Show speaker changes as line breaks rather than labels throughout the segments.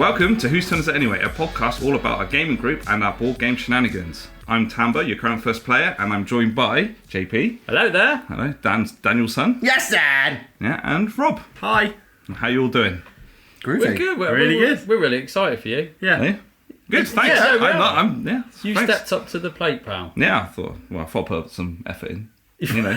Welcome to Whose Turn Is It Anyway, a podcast all about our gaming group and our board game shenanigans. I'm Tambo, your current first player, and I'm joined by JP.
Hello there.
Hello, Daniel's son.
Yes, Dad.
Yeah, and Rob.
Hi.
How you all doing?
Groovy.
We're good. We're really good. We're really excited for you.
Yeah. Good, thanks.
Yeah, you
thanks.
stepped up to the plate, pal.
Yeah, I thought I put some effort in. You know,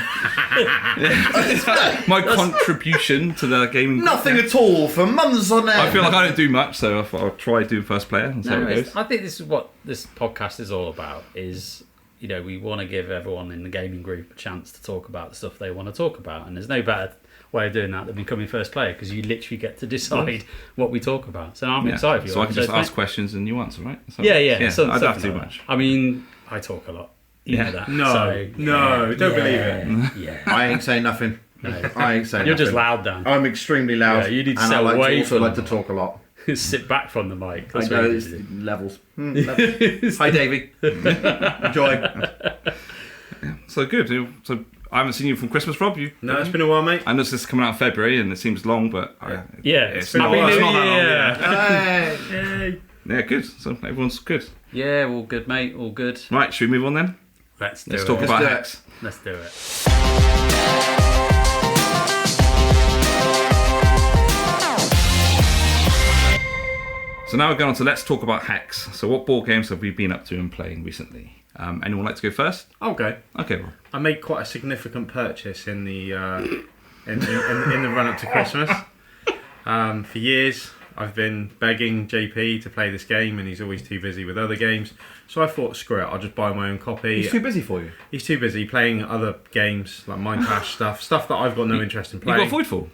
my contribution to the gaming.
Nothing at all for months on end.
I feel like I don't do much, so I thought I'll try doing first player and see how it goes.
I think this is what this podcast is all about. Is we want to give everyone in the gaming group a chance to talk about the stuff they want to talk about, and there's no better way of doing that than becoming first player because you literally get to decide what we talk about. So I'm excited for you.
So I can just ask questions and you answer, right? So,
yeah.
I don't have to do much.
I mean, I talk a lot. You know that.
Don't believe it.
Yeah.
I ain't saying nothing.
I ain't saying
You're
nothing.
just loud, Dan.
I'm extremely loud.
Yeah, you need to
and
sit
I like
away
to also
from
like to
the
talk a lot.
Sit back from the mic.
I
That's
know
what you
it's
need to do.
levels. Hi, Davey. Enjoy.
So good. So I haven't seen you from Christmas, Rob.
No, it's been a while, mate.
I know this is coming out in February and it seems long, but
It's
not
Happy
that
New
long.
Year.
Hey.
Yeah, good. So everyone's good.
Yeah, all good, mate. All good.
Right, should we move on then?
Let's
talk about
do it.
hacks.
Let's do it.
So now we're going on to let's talk about hacks. So what board games have we been up to and playing recently? Anyone like to go first?
Okay.
Okay, Rob.
I made quite a significant purchase in the in the run up to Christmas. For years, I've been begging JP to play this game, and he's always too busy with other games. So I thought, screw it, I'll just buy my own copy.
He's too busy for you.
He's too busy playing other games like Minecraft stuff that I've got no interest in playing.
You got Voidfall?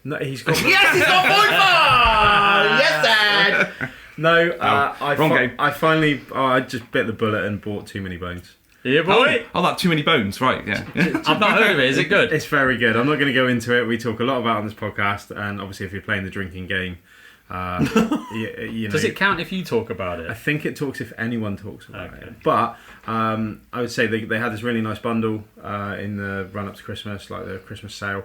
No, he's got.
Yes, he's got Voidfall! Yes, Dad!
No,
wrong game.
I finally, I just bit the bullet and bought Too Many Bones.
Yeah, boy.
Oh, that Too Many Bones, right, yeah.
I've not heard of it. Is it good?
It's very good. I'm not going to go into it. We talk a lot about it on this podcast, and obviously, if you're playing the drinking game, you know,
Does it count if you talk about
I
it?
think it talks if anyone talks about it. But I would say they had this really nice bundle in the run up to Christmas, like the Christmas sale,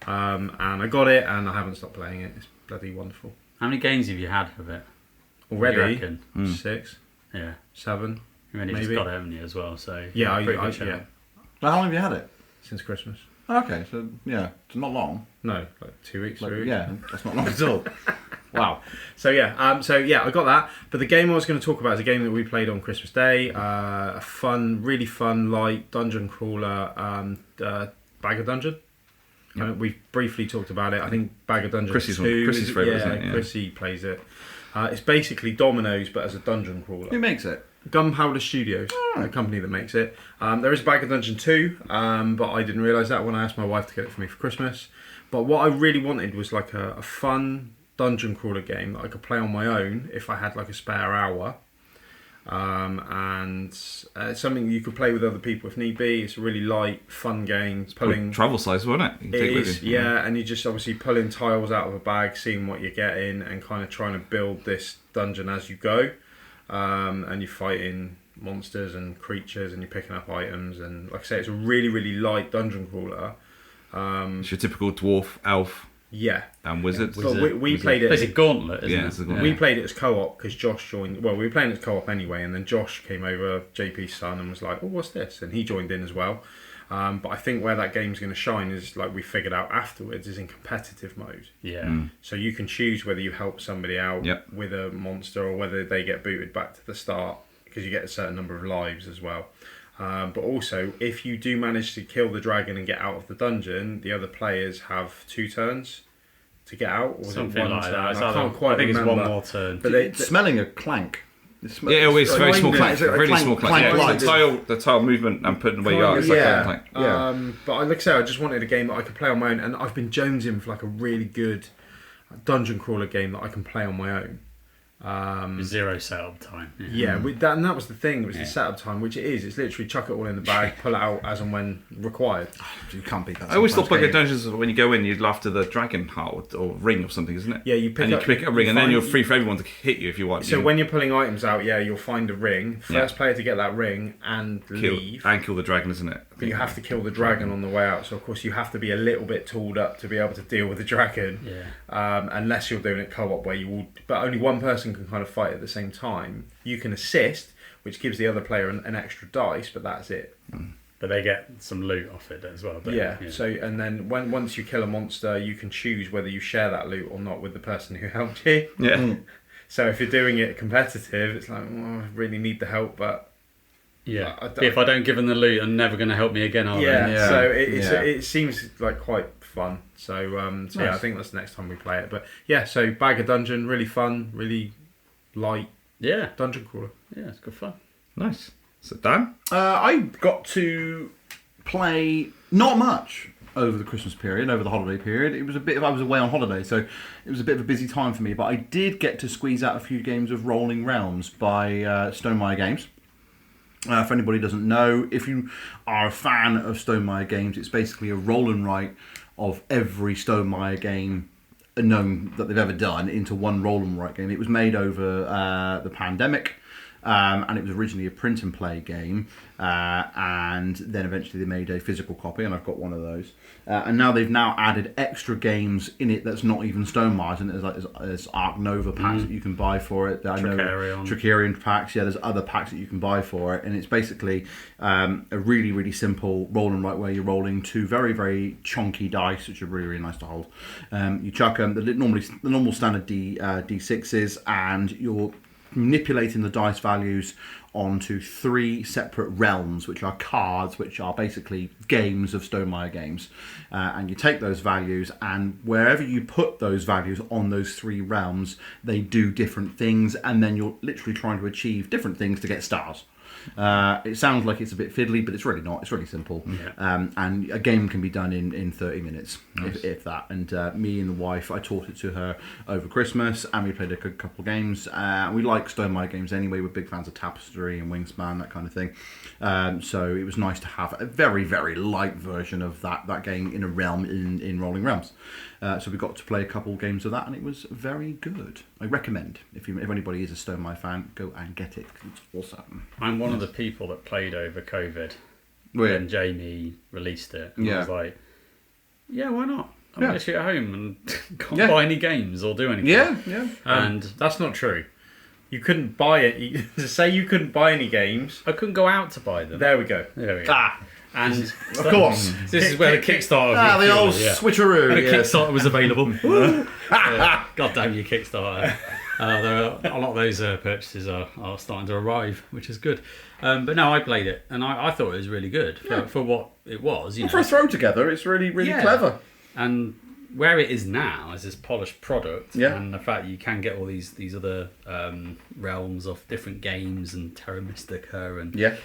and I got it, and I haven't stopped playing it. It's bloody wonderful.
How many games have you had of it?
Already,
You reckon?
6,
Yeah.
7.
You only just
Maybe.
got it, haven't you, as well? So
Yeah,
pretty good
yeah,
shout.
Well, how long have you had it?
since Christmas.
Okay, so yeah, it's not long.
No, like 2 weeks. 3 weeks.
Yeah, that's not long at all. Wow.
So yeah, I got that. But the game I was going to talk about is a game that we played on Christmas Day. A fun, really fun, light dungeon crawler, Bag of Dungeon.
Yep.
We briefly talked about it. I think Bag of Dungeon
Chrissy's
2.
Chrissy's favourite, isn't it? Yeah.
Chrissy plays it. It's basically Dominoes, but as a dungeon crawler.
Who makes it?
Gunpowder Studios, the company that makes it. There is Bag of Dungeon 2, but I didn't realise that when I asked my wife to get it for me for Christmas. But what I really wanted was like a fun dungeon crawler game that I could play on my own if I had like a spare hour. And it's something you could play with other people if need be. It's a really light, fun game. Pulling
travel size, wasn't it? You can
it
take with
is,
you.
yeah, and you're just obviously pulling tiles out of a bag, seeing what you're getting, and kind of trying to build this dungeon as you go. And you're fighting monsters and creatures, and you're picking up items. And like I say, it's a really, really light dungeon crawler.
It's your typical dwarf, elf,
Yeah,
and wizard.
but we played
It's a
it.
gauntlet, isn't
Yeah,
it?
it's a gauntlet.
We played it as co-op because Josh joined. Well, we were playing it as co-op anyway, and then Josh came over, JP's son, and was like, "Oh, what's this?" And he joined in as well. But I think where that game's going to shine is, like we figured out afterwards, is in competitive mode.
Yeah.
So you can choose whether you help somebody out
Yep.
with a monster or whether they get booted back to the start, because you get a certain number of lives as well. But also, if you do manage to kill the dragon and get out of the dungeon, the other players have 2 turns to get out. Or was
Something
it 1
like
turn?
that.
I can't quite
I think
remember.
it's one more turn.
But
It's smelling a clank.
Yeah, it's very small clank.
It's a
Really
clank-
small clank.
clank
Yeah,
light.
it's the tile movement and putting where you are. It's like
Yeah.
a clank.
But like I say, I just wanted a game that I could play on my own, and I've been jonesing for like a really good dungeon crawler game that I can play on my own.
0 setup time.
Yeah, and that was the thing. It was the setup time, which it is. It's literally chuck it all in the bag, pull it out as and when required.
You can't beat that.
I always thought
sometimes,
Bug
can you?
Dungeons, when you go in, you'd after the dragon heart or ring or something, isn't it?
Yeah, you pick
and
up.
you pick a ring, and then
find-
you're free for everyone to hit you if you want.
So when you're pulling items out, you'll find a ring. First player to get that ring and
kill
leave.
and kill the dragon, isn't it?
But you have to kill the dragon on the way out, so of course you have to be a little bit tooled up to be able to deal with the dragon. Unless you're doing it co-op where you will, but only one person can kind of fight at the same time. You can assist, which gives the other player an extra dice, but that's it.
But they get some loot off it as well.
Yeah. So and then once you kill a monster, you can choose whether you share that loot or not with the person who helped you.
Yeah.
So if you're doing it competitive, it's like, I really need the help, but.
If I don't give them the loot, they're never going to help me again, are they?
Yeah. So it seems like quite fun. So nice. I think that's the next time we play it. But yeah, so Bag of Dungeon, really fun, really light.
Yeah.
Dungeon crawler.
Yeah, it's good fun.
Nice. So Dan?
I got to play not much over the Christmas period, over the holiday period. It was I was away on holiday, so it was a bit of a busy time for me. But I did get to squeeze out a few games of Rolling Realms by Stonemaier Games. For anybody who doesn't know, if you are a fan of Stonemaier games, it's basically a roll and write of every Stonemaier game known that they've ever done into one roll and write game. It was made over the pandemic, and it was originally a print and play game, and then eventually they made a physical copy, and I've got one of those. And now they've added extra games in it that's not even Stonemaier, and there's Arc Nova packs that you can buy for it. Tricarion packs. Yeah, there's other packs that you can buy for it, and it's basically a really, really simple roll and write where you're rolling two very, very chunky dice, which are really, really nice to hold. You chuck them the normal standard D6s, and you're manipulating the dice values onto three separate realms, which are cards, which are basically games of Stonemaier games. And you take those values, and wherever you put those values on those three realms, they do different things, and then you're literally trying to achieve different things to get stars. It sounds like it's a bit fiddly, but it's really not. It's really simple. And a game can be done in 30 minutes, if that. And me and the wife, I taught it to her over Christmas, and we played a couple of games. We like Stonemaier games anyway. We're big fans of Tapestry and Wingspan, that kind of thing. So it was nice to have a very, very light version of that game in a realm in Rolling Realms. So we got to play a couple of games of that, and it was very good. I recommend, if anybody is a Stonemaier fan, go and get it. It's awesome.
I'm one of the people that played over COVID when Jamie released it. And I was like, yeah, why not? I'm literally at home and can't buy any games or do anything.
Yeah.
And
that's not true. You couldn't buy it. To say you couldn't buy any games.
I couldn't go out to buy them.
There we go.
And
of course,
this is where the Kickstarter.
The old switcheroo.
The Kickstarter was available. God damn you, Kickstarter! A lot of those purchases are starting to arrive, which is good. But no, I played it, and I thought it was really good for what it was.
For a throw together, it's really, really clever.
And where it is now is this polished product, and the fact that you can get all these other realms of different games and Terra Mystica and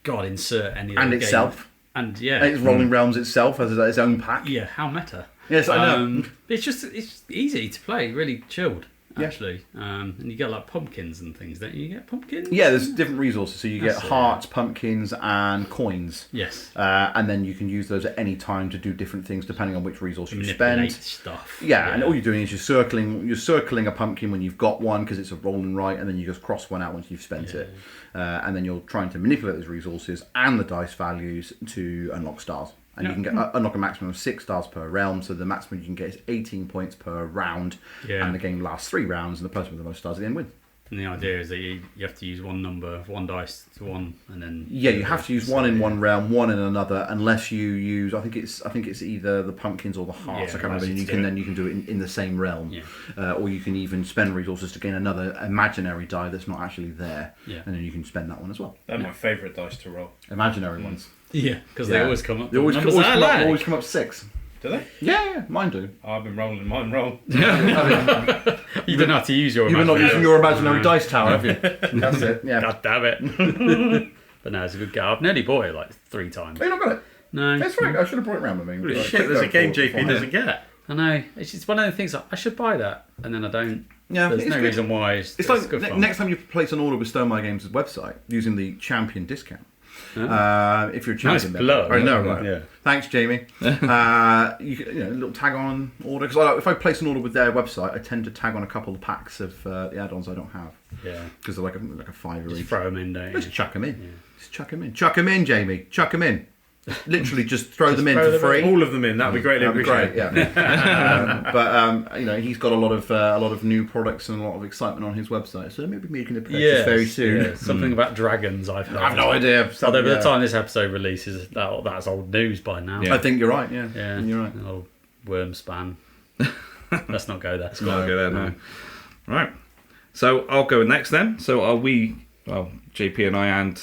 God, insert any
and
other
itself.
Game. And
it's Rolling Realms itself has its own pack.
Yeah, how meta.
Yes, I know.
It's easy to play, really chilled. Actually, and you get like pumpkins and things, don't you? You get pumpkins?
Yeah, there's different resources. So you get hearts, pumpkins, and coins.
Yes.
And then you can use those at any time to do different things depending on which resource you spend.
Stuff.
Yeah, and all you're doing is you're circling a pumpkin when you've got one because it's a roll and write, and then you just cross one out once you've spent it. And then you're trying to manipulate those resources and the dice values to unlock stars. And you can unlock a maximum of 6 stars per realm, so the maximum you can get is 18 points per round, and the game lasts 3 rounds, and the person with the most stars at the end wins.
And the idea is that you have to use one dice to one, and then
you have to use one in one realm, one in another, unless you use I think it's either the pumpkins or the hearts. I can't remember. And you can do it in the same realm, or you can even spend resources to gain another imaginary die that's not actually there, and then you can spend that one as well.
They're my favourite dice to roll.
Imaginary ones.
Yeah, because they always come up.
They always come up 6.
Do they?
Yeah, mine do.
I've been rolling mine roll.
You don't have to use your.
You've been not using your imaginary dice tower, have you? That's it. Yeah.
God damn it. But no, it's a good game. I've nearly bought it like 3 times.
Oh, you not got it?
No.
That's right. I should have brought it round with me.
Shit, there's a game JP doesn't get.
I know. It's just one of the things like, I should buy that, and then I don't.
Yeah,
there's no reason why. It's
like
good fun.
Next time you place an order with Stonemaier Games' website using the champion discount. If you're a champion,
nice blow.
I know, right?
Yeah.
Thanks, Jamie. A little tag on order, because if I place an order with their website, I tend to tag on a couple of packs of the add-ons I don't have.
Yeah,
because they're like a $5
Just
each.
throw them in, don't you?
Just chuck them in. Yeah. Just chuck them in. Chuck them in, Jamie. Chuck them in. literally just throw them in
throw
for
them in.
free.
All of them in. That'd be greatly
That'd be
appreciated.
great, yeah. But you know, he's got a lot of new products and a lot of excitement on his website. So maybe making a purchase very soon.
Yeah, something about dragons, I've heard.
I've no idea.
Although by the time this episode releases, that's old news by now.
Yeah.
I think you're right. Yeah,
Yeah,
you're right.
Old worm span. Let's not go there.
Can't go there, no. Right. So I'll go next then. So are we, well, JP and I and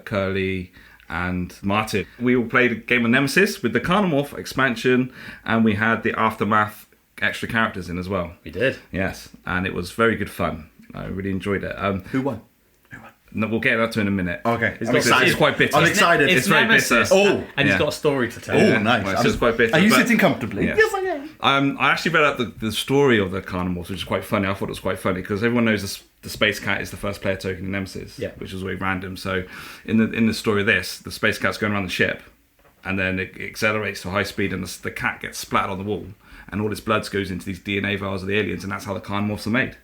Curly and Martin, we all played a game of Nemesis with the Carnomorph expansion, and we had the Aftermath extra characters in as well.
We did.
Yes, and it was very good fun. I really enjoyed it.
Who won?
No, we'll get that to in a minute.
Okay,
It's
I'm excited.
It's quite bitter.
I'm excited.
It's very
Nemesis,
bitter.
Oh,
and
yeah.
he's got a story to tell.
Oh, nice.
Well, it's just quite bitter.
Are you
but-
sitting comfortably?
Yeah.
Yes, I am.
I actually read out the story of the Carnomorphs, which is quite funny. I thought it was quite funny because everyone knows the Space Cat is the first player token in Nemesis,
Yeah.
which was very random. So in the story of this, the Space Cat's going around the ship, and then it accelerates to high speed, and the cat gets splattered on the wall, and all its blood goes into these DNA vials of the aliens, and that's how the Carnomorphs are made.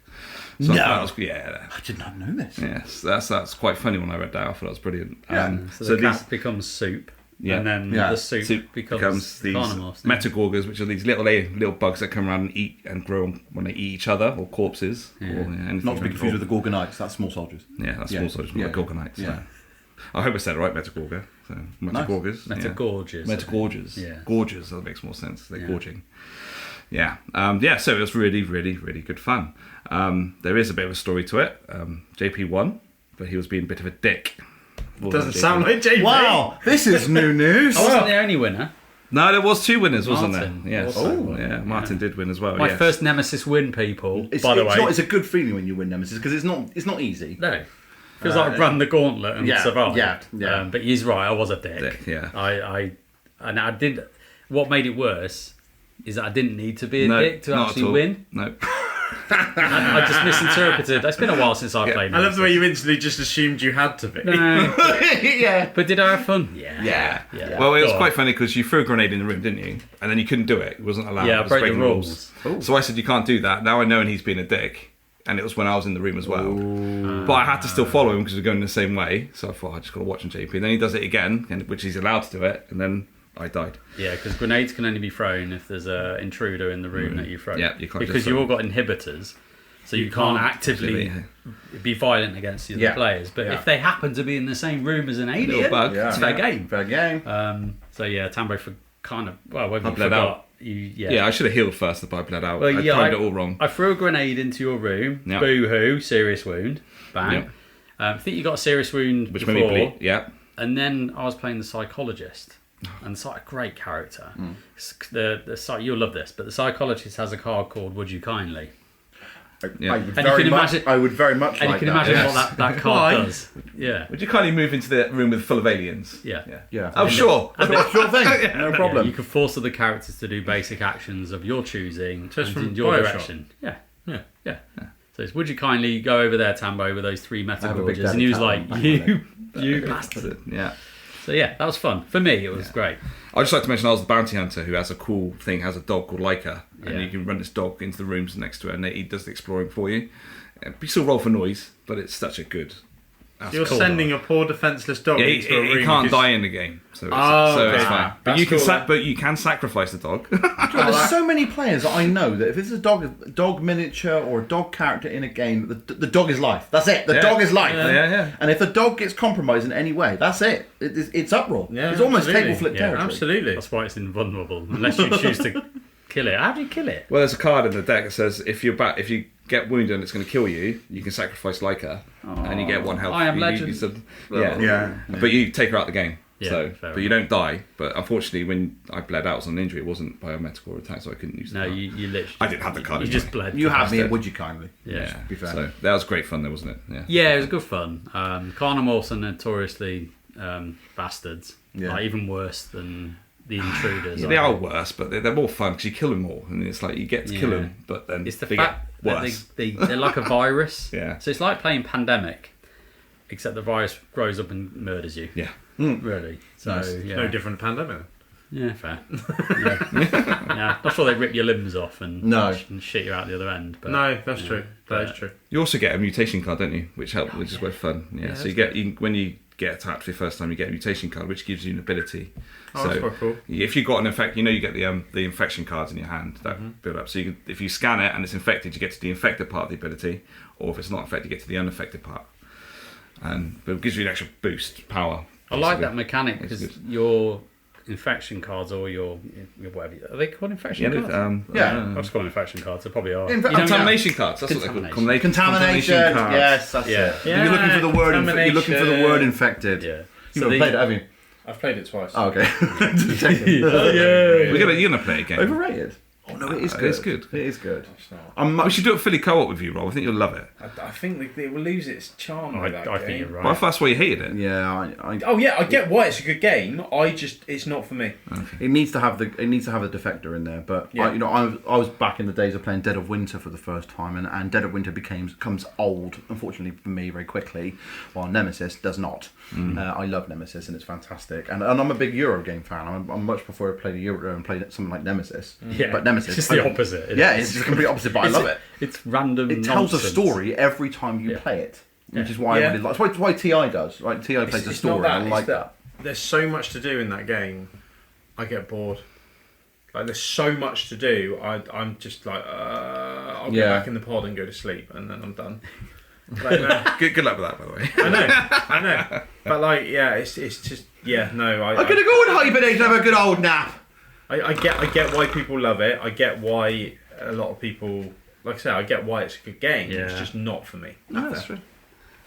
So I
No.
thought that was, yeah.
I did not know this.
Yes, that's quite funny when I read that. I thought that was brilliant.
Yeah.
So the cat becomes soup,
Yeah.
and then
Yeah.
the soup becomes
these
Carnomorphs.
metagorgers, which are these little bugs that come around and eat and grow when they eat each other or corpses.
Yeah.
Or, anything.
Not to be confused with the Gorgonites. That's small soldiers.
Yeah, that's
Yeah.
small soldiers,
Yeah.
not the Gorgonites.
Yeah.
So. I hope I said it right, metagorger. So metagorgers.
Metagorges.
Metagorges.
Yeah.
Gorges, that makes more sense. They're
Yeah.
gorging. Yeah. So it was really, really, really good fun. There is a bit of a story to it. JP won, but he was being a bit of a dick.
Doesn't sound like JP.
Wow, this is new news.
I wasn't the only winner.
No, there was 2 winners, wasn't
Martin.
there? Yes.
Also.
Yeah, Martin did win as well.
My
yes.
first Nemesis win, people.
It's,
by the
it's
way,
not, it's a good feeling when you win Nemesis because it's not easy.
no, feels like I ran the gauntlet and
yeah,
survived.
yeah.
But he's right. I was a dick.
Dick, yeah.
I did. What made it worse is that I didn't need to be a
No,
dick to
not at
actually
all.
win.
No.
I just misinterpreted. It's been a while since I played.
I love the way
Nemesis.
you instantly just assumed you had to be.
No,
Yeah.
but did I have fun? Yeah.
Yeah.
Well, it was
Go
quite
on.
funny because you threw a grenade in the room, didn't you? And then you couldn't do it. It wasn't allowed.
Yeah,
It
I
was
broke the
breaking
rules.
So I said, you can't do that. Now I know and he's being a dick. And it was when I was in the room as well. But I had to still follow him because we were going the same way. So I thought, I just got to watch him, JP. And then he does it again, which he's allowed to do it. And then I died.
Yeah, because grenades can only be thrown if there's an intruder in the room that you throw.
Yeah, you can't
because
just
you
throw
all got inhibitors, so you can't actively be violent against the other
Yeah.
players. But
Yeah.
if they happen to be in the same room as an alien,
Little bug.
Yeah.
it's fair game.
Fair game.
So yeah, Tambo for kind of whether
I
you
bled
forgot,
out.
Yeah.
Yeah, I should have healed first if I bled out.
Well,
I
yeah,
timed it all wrong.
I threw a grenade into your room.
Yeah.
Boo hoo! Serious wound. Bang.
Yeah.
I think you got a serious wound
Which
before,
made me bleed. Yeah.
and then I was playing the psychologist, and it's like a great character. You'll love this, but the psychologist has a card called "Would You Kindly,"
Yeah.
I would
And you
very
can
much.
imagine-
I would very much
and
like
you can
that.
imagine
yes.
what that
Why?
card does. Yeah,
Would you kindly move into the room with full of aliens?
yeah.
Yeah.
Oh, sure.
Sure thing. No
Yeah,
problem.
you can force other characters to do basic actions of your choosing
Just
and
from
in your
Bioshock.
direction. Yeah. So it's, would you kindly go over there, Tambo, with those 3
have a big
metagorges?
daddy
And he was
talent.
like, you bastard.
Yeah.
So yeah, that was fun. For me, it was great.
I'd just like to mention I was the bounty hunter who has a cool thing, has a dog called Leica, and
Yeah.
you can run this dog into the rooms next to it, and he does the exploring for you. You still roll for noise, but it's such a good.
You're
cool.
sending a poor defenseless dog
Yeah,
into a room.
he can't
because-
die in the game, so it's,
Oh,
so it's
okay.
fine. But
That's
you can,
cool, then.
but you can sacrifice the dog.
There's so many players that I know that if it's a dog miniature or a dog character in a game, the dog is life. That's it. The
Yeah.
dog is life.
Yeah.
And if the dog gets compromised in any way, that's it. It's uproar.
Yeah,
it's almost
absolutely.
table flip
Yeah,
territory.
Absolutely.
That's why it's invulnerable, unless you choose to kill it. How do you kill it?
Well, there's a card in the deck that says if you get wounded and it's going to kill you, you can sacrifice Leica, and you get 1 health.
I am
You-
legend.
you said-
Yeah.
yeah, but you take her out of the game.
Yeah,
So,
fair
but you don't die. But unfortunately, when I bled out, it was an injury. It wasn't by a medical attack, so I couldn't use the
No,
card.
you literally.
I didn't have the card
You
anyway.
just bled.
You have me,
Bastard.
and would you kindly?
Yeah.
To be fair.
So that was great fun, though, wasn't it? Yeah.
Yeah, it was good fun. Carnomorphs are notoriously bastards.
Yeah.
Like, even worse than the intruders.
Yeah, they are worse, but they're more fun because you kill them more, and it's like you get to kill
Yeah.
them, but then
It's the
they
fact
get
that
worse.
they're like a virus.
Yeah.
So it's like playing Pandemic, except the virus grows up and murders you.
Yeah.
Really. So
Nice.
yeah.
No different to Pandemic.
Yeah, fair. yeah. Not sure they rip your limbs off and,
No.
and shit you out the other end. But
No, that's true. That is true.
You also get a mutation card, don't you? Which which is quite fun. Yeah. So you get when you get attacked for the first time, you get a mutation card, which gives you an ability.
Oh, that's quite cool.
If you've got an infect, you get the infection cards in your hand that build up. So if you scan it and it's infected, you get to the infected part of the ability, or if it's not infected, you get to the unaffected part. But it gives you an extra boost, power.
I like that mechanic because your infection cards or your whatever, are they called infection cards?
Yeah.
I just call them infection cards. They probably are.
Contamination cards. That's what they're called.
Contamination.
Cards.
Yes, that's it. You're looking for the word. You're looking for the word infected.
Yeah.
You've not played it, have you?
I've played it twice.
Oh, okay. Just checking.
You're gonna play it again.
Overrated. Oh no, it is good.
It's good.
It is good.
We should do a fully co-op with you, Rob. I think you'll love it.
I think it will lose its charm with that
I
game.
think you're right.
Well, that's why you hated it.
Yeah,
Oh yeah, I get why it's a good game. It's not for me.
it needs to have the defector in there. But
Yeah.
I was back in the days of playing Dead of Winter for the first time, and Dead of Winter becomes old, unfortunately for me, very quickly. While Nemesis does not. I love Nemesis and it's fantastic. And I'm a big Euro game fan. I much prefer to play the Euro and play something like Nemesis.
Yeah.
But Nemesis,
It's the opposite.
It's the complete opposite. But I love it.
It's random.
It tells
nonsense.
a story every time you play it, which is why I really like. That's why TI does. Right, TI plays a
It's
story.
not
I like that.
There's so much to do in that game. I get bored. Like there's so much to do. I'm just like I'll get back in the pod and go to sleep, and then I'm done. Like, no.
Good luck with that, by the way.
I know. But like, it's just no.
I'm gonna go and hibernate and have a good old nap.
I get why people love it. I get why a lot of people, like I say, I get why it's a good game.
Yeah.
It's just not for me.
No, that's true.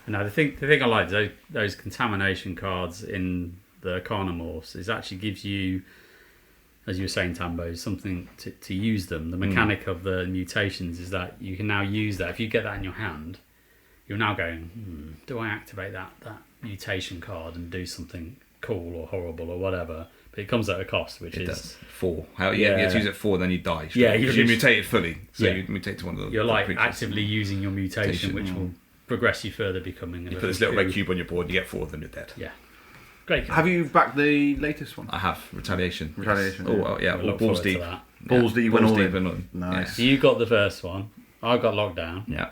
No, the thing I like those contamination cards in the Carnomorphs is actually gives you, as you were saying, Tambo, something to use them. The mechanic of the mutations is that you can now use that. If you get that in your hand, you're now going, do I activate that mutation card and do something cool or horrible or whatever? But it comes at a cost, which is
4. You have to use it 4, then you die.
Yeah,
because you mutate it fully. So you mutate to one of the
You're like
creatures.
actively using your mutation, which will progress you further, becoming.
You put this little red cube on your board, you get 4, then you're dead.
Yeah, great.
Have you backed the latest one?
I have Retaliation.
Retaliation.
Yes. Oh well, yeah,
I
all
look
balls
forward to
deep.
that.
Balls deep and
balls
all
deep
in.
and all.
Nice.
So you got the first one. I got Lockdown
Yeah.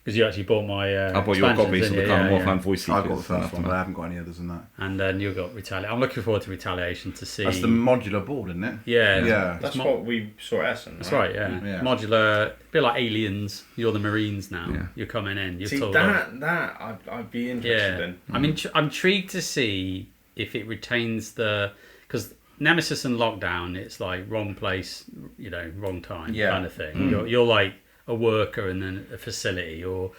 because you actually bought my.
I bought your
expansions,
copies of the
didn't you?
Carnomorph and Voice Seekers.
I've got the first one, but I haven't got any others than that.
And then you got Retaliation. I'm looking forward to Retaliation to see.
That's the modular board, isn't it?
Yeah.
Yeah.
That's what we saw at Essen.
That's right. Yeah.
Yeah.
Modular. A bit like Aliens. You're the Marines now.
Yeah.
You're coming in. You're
See
told
that I'd be interested in.
I'm intrigued to see if it retains because Nemesis and Lockdown, it's like wrong place, wrong time kind of thing. You're like a worker in a facility, or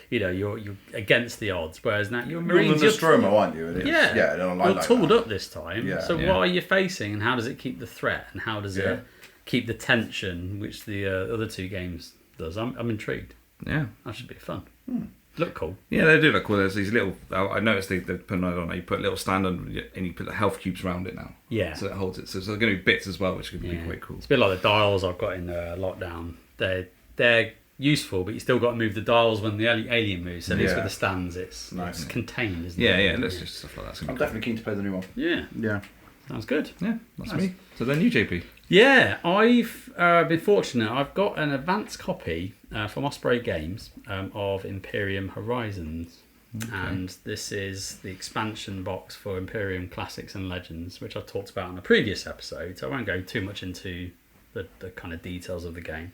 you're against the odds. Whereas now you're Marines,
the Nostromo, aren't you? It is.
yeah,
Yeah, no, I like
you're tooled
that.
up this time.
Yeah.
So
Yeah.
what are you facing, and how does it keep the threat, and how does it keep the tension, which the other two games does? I'm intrigued.
Yeah.
That should be fun. Look cool.
Yeah, they do look cool. There's these little. I noticed they put it on. You put a little stand on, and you put the health cubes around it now.
Yeah.
So it holds it. So there's going to be bits as well, which could be quite cool.
It's a bit like the dials I've got in Lockdown. They're useful, but you still got to move the dials when the alien moves. So at least with the stands, it's contained, isn't it?
Yeah. Let's just stuff like that.
I'm definitely keen to play the new one.
Yeah.
Yeah.
Sounds good.
Yeah, that's me. So then you, JP.
Yeah, I've been fortunate. I've got an advanced copy from Osprey Games of Imperium Horizons. Okay. And this is the expansion box for Imperium Classics and Legends, which I talked about in a previous episode. So I won't go too much into the kind of details of the game.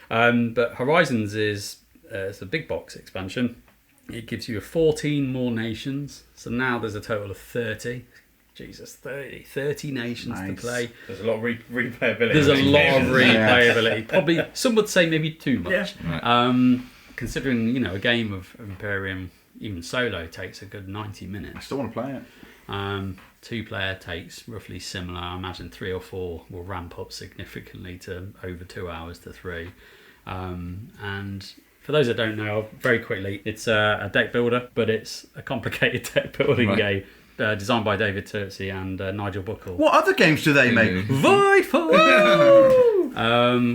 But Horizons is it's a big box expansion. It gives you 14 more nations. So now there's a total of 30. Jesus, 30 nations to play.
There's a lot of replayability.
There's a lot of replayability. Probably, some would say maybe too much.
Yeah.
Right.
Considering, a game of Imperium, even solo, takes a good 90 minutes.
I still want to play it.
2-player takes roughly similar. I imagine 3 or 4 will ramp up significantly to over 2 hours to 3. And for those that don't know, very quickly, it's a deck builder, but it's a complicated deck building game. Designed by David Turczi and Nigel Buckle.
What other games do they make?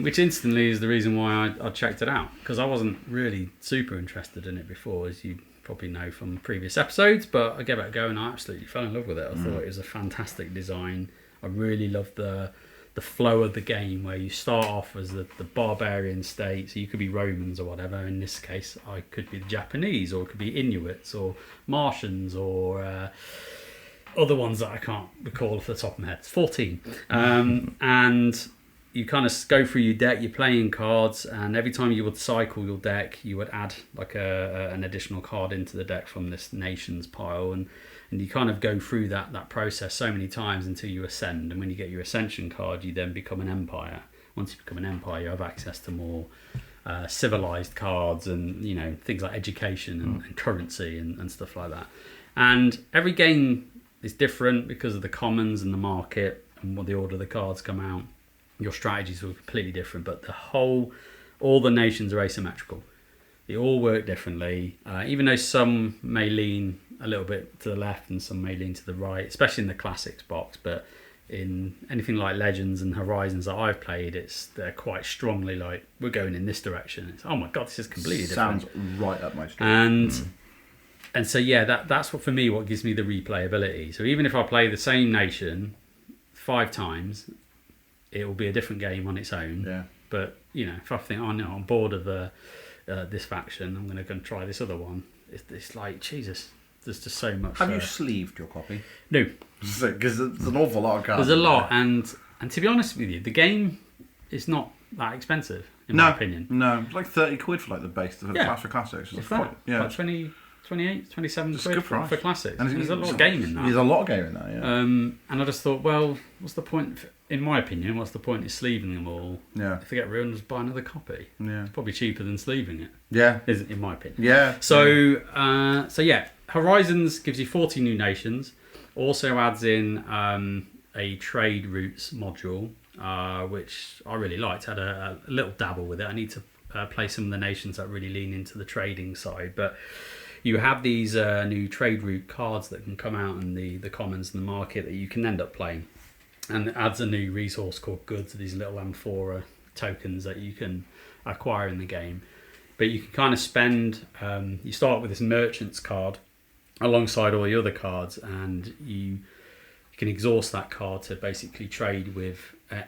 Which instantly is the reason why I checked it out, because I wasn't really super interested in it before, as you probably know from previous episodes, but I gave it a go and I absolutely fell in love with it. I thought it was a fantastic design. I really loved the the flow of the game, where you start off as the barbarian state, so you could be Romans or whatever. In this case, I could be the Japanese, or it could be Inuits or Martians, or other ones that I can't recall off the top of my head. It's 14. And you kind of go through your deck, you're playing cards, and every time you would cycle your deck, you would add like an additional card into the deck from this nations pile, and you kind of go through that process so many times until you ascend. And when you get your ascension card, you then become an empire. Once you become an empire, you have access to more civilized cards, and things like education and currency and stuff like that. And every game is different because of the commons and the market and what the order the cards come out. Your strategies were completely different, but all the nations are asymmetrical. They all work differently, even though some may lean a little bit to the left and some may lean to the right, especially in the classics box. But in anything like Legends and Horizons that I've played, they're quite strongly like, we're going in this direction. It's, oh my god, this is completely different.
Sounds right up my street.
And so that's what, for me, what gives me the replayability. So even if I play the same nation 5 times, it will be a different game on its own.
Yeah.
But if I think, I'm bored of this faction, I'm going to go and try this other one. It's like, Jesus, there's just so much.
Have you sleeved your copy?
No,
because it's an awful lot of cards.
there's a lot, and to be honest with you, the game is not that expensive in my opinion.
No, it's like 30 quid for like the base for classics.
It's that, like 20, 28, 27
It's
quid
good
for
price.
classics.
And
There's a lot of game in that.
There's a lot of game in that, yeah.
And I just thought, well, what's the point? In my opinion, what's the point in sleeving them all?
Yeah.
If they get ruined, just buy another copy.
Yeah.
It's probably cheaper than sleeving it.
Yeah.
Isn't, in my opinion.
Yeah.
So Horizons gives you 40 new nations. Also adds in a trade routes module, which I really liked. Had a little dabble with it. I need to play some of the nations that really lean into the trading side, but you have these new trade route cards that can come out in the commons and the market that you can end up playing, and it adds a new resource called goods, these little amphora tokens that you can acquire in the game. But you can kind of spend, you start with this merchant's card alongside all the other cards, and you can exhaust that card to basically trade with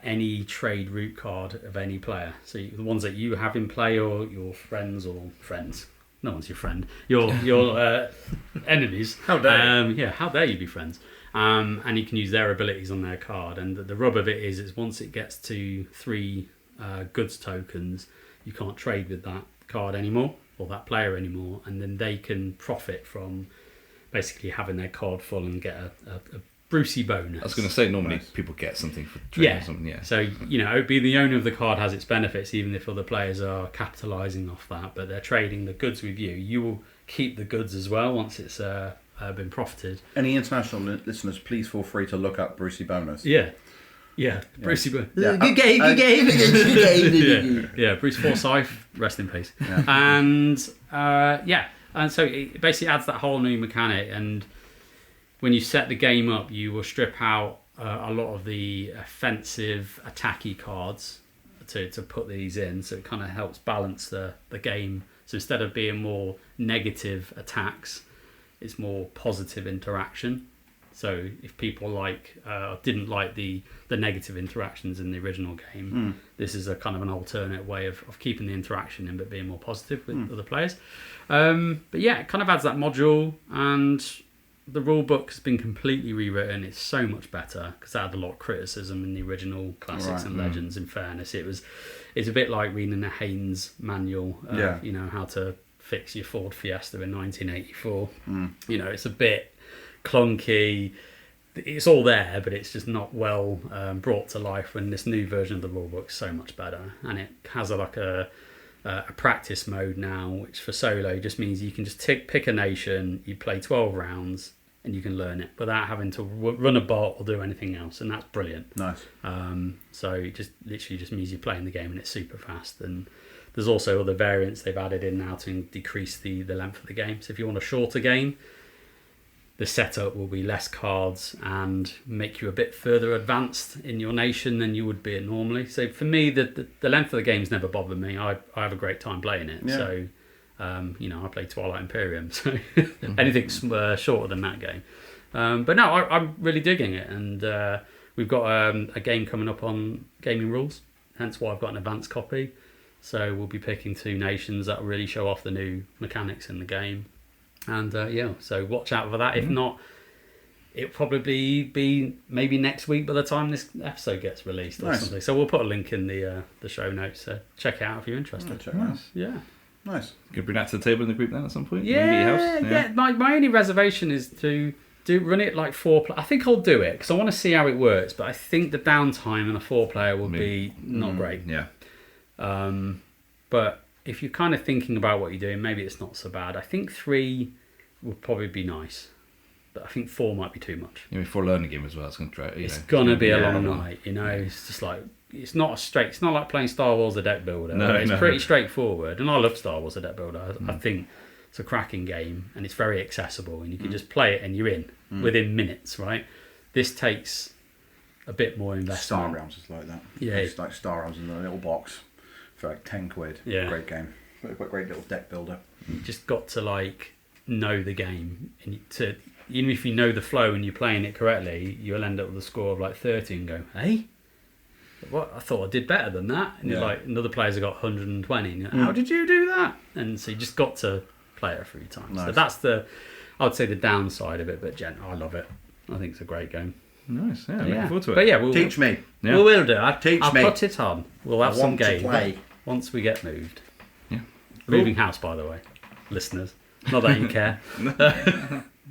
any trade route card of any player. So the ones that you have in play, or your friends, no one's your friend, your enemies.
How dare
you? How dare you be friends? And you can use their abilities on their card. And the rub of it is once it gets to 3 goods tokens, you can't trade with that card anymore, or that player anymore, and then they can profit from basically having their card full and get a Brucey bonus.
I was going to say, normally people get something for trading or something, yeah.
So, it would be the owner of the card has its benefits, even if other players are capitalising off that, but they're trading the goods with you. You will keep the goods as well once it's been profited.
Any international listeners, please feel free to look up Brucey bonus.
Yeah. Brucey bonus.
Yeah.
Good game. Yeah, Bruce Forsyth, rest in peace.
Yeah.
And so it basically adds that whole new mechanic, and when you set the game up, you will strip out a lot of the offensive, attacky cards to put these in. So it kind of helps balance the game. So instead of being more negative attacks, it's more positive interaction. So if people didn't like the negative interactions in the original game, this is a kind of an alternate way of keeping the interaction in, but being more positive with other players. But yeah, it kind of adds that module, and the rule book has been completely rewritten. It's so much better because it had a lot of criticism in the original classics and legends. In fairness, it's a bit like reading a Haynes manual. How to fix your Ford Fiesta in 1984. It's a bit clunky. It's all there, but it's just not well brought to life. When this new version of the rule book is so much better, and it has a practice mode now, which for solo just means you can just pick a nation, you play 12 rounds, and you can learn it without having to run a bot or do anything else, and that's brilliant.
Nice.
So it just literally just means you're playing the game and it's super fast. And there's also other variants they've added in now to decrease the length of the game. So if you want a shorter game, the setup will be less cards and make you a bit further advanced in your nation than you would be normally. So for me, the length of the game's never bothered me. I have a great time playing it.
Yeah.
So, I play Twilight Imperium, so anything's shorter than that game. But no, I'm really digging it. And we've got a game coming up on Gaming Rules, hence why I've got an advanced copy. So we'll be picking 2 nations that will really show off the new mechanics in the game. And so watch out for that. If not, it'll probably be maybe next week by the time this episode gets released or something. So we'll put a link in the show notes. So check it out if you're interested.
Check it out.
Yeah.
Nice.
You can bring that to the table in the group then at some point?
Yeah. My only reservation is to run it like 4 I think I'll do it because I want to see how it works, but I think the downtime in a 4-player will be not great.
Yeah.
But if you're kind of thinking about what you're doing, maybe it's not so bad. I think 3 would probably be nice, but I think 4 might be too much.
For a learning game as well, it's going to try.
It's gonna be a long night, It's just like it's not like playing Star Wars: The Deck Builder. It's pretty straightforward, and I love Star Wars: The Deck Builder. I think it's a cracking game, and it's very accessible, and you can just play it and you're in within minutes. Right? This takes a bit more investment.
Star Realms is like that.
Yeah,
it's like Star Realms in a little box for like £10.
Yeah,
great game. Great little deck builder.
You just got to like know the game, and even if you know the flow and you're playing it correctly, you'll end up with a score of like 30 and go, hey, what? I thought I did better than that. And you're like, another player's got 120. And how did you do that? And so you just got to play it a few times.
Nice.
So that's I would say the downside of it, but I love it. I think it's a great game.
Nice, yeah. Looking forward to it.
But yeah,
teach me.
Yeah.
We will do. I'll
me.
put it on. We'll have some game
play.
once we get moved.
Yeah.
Moving house, by the way, listeners. Not that you care.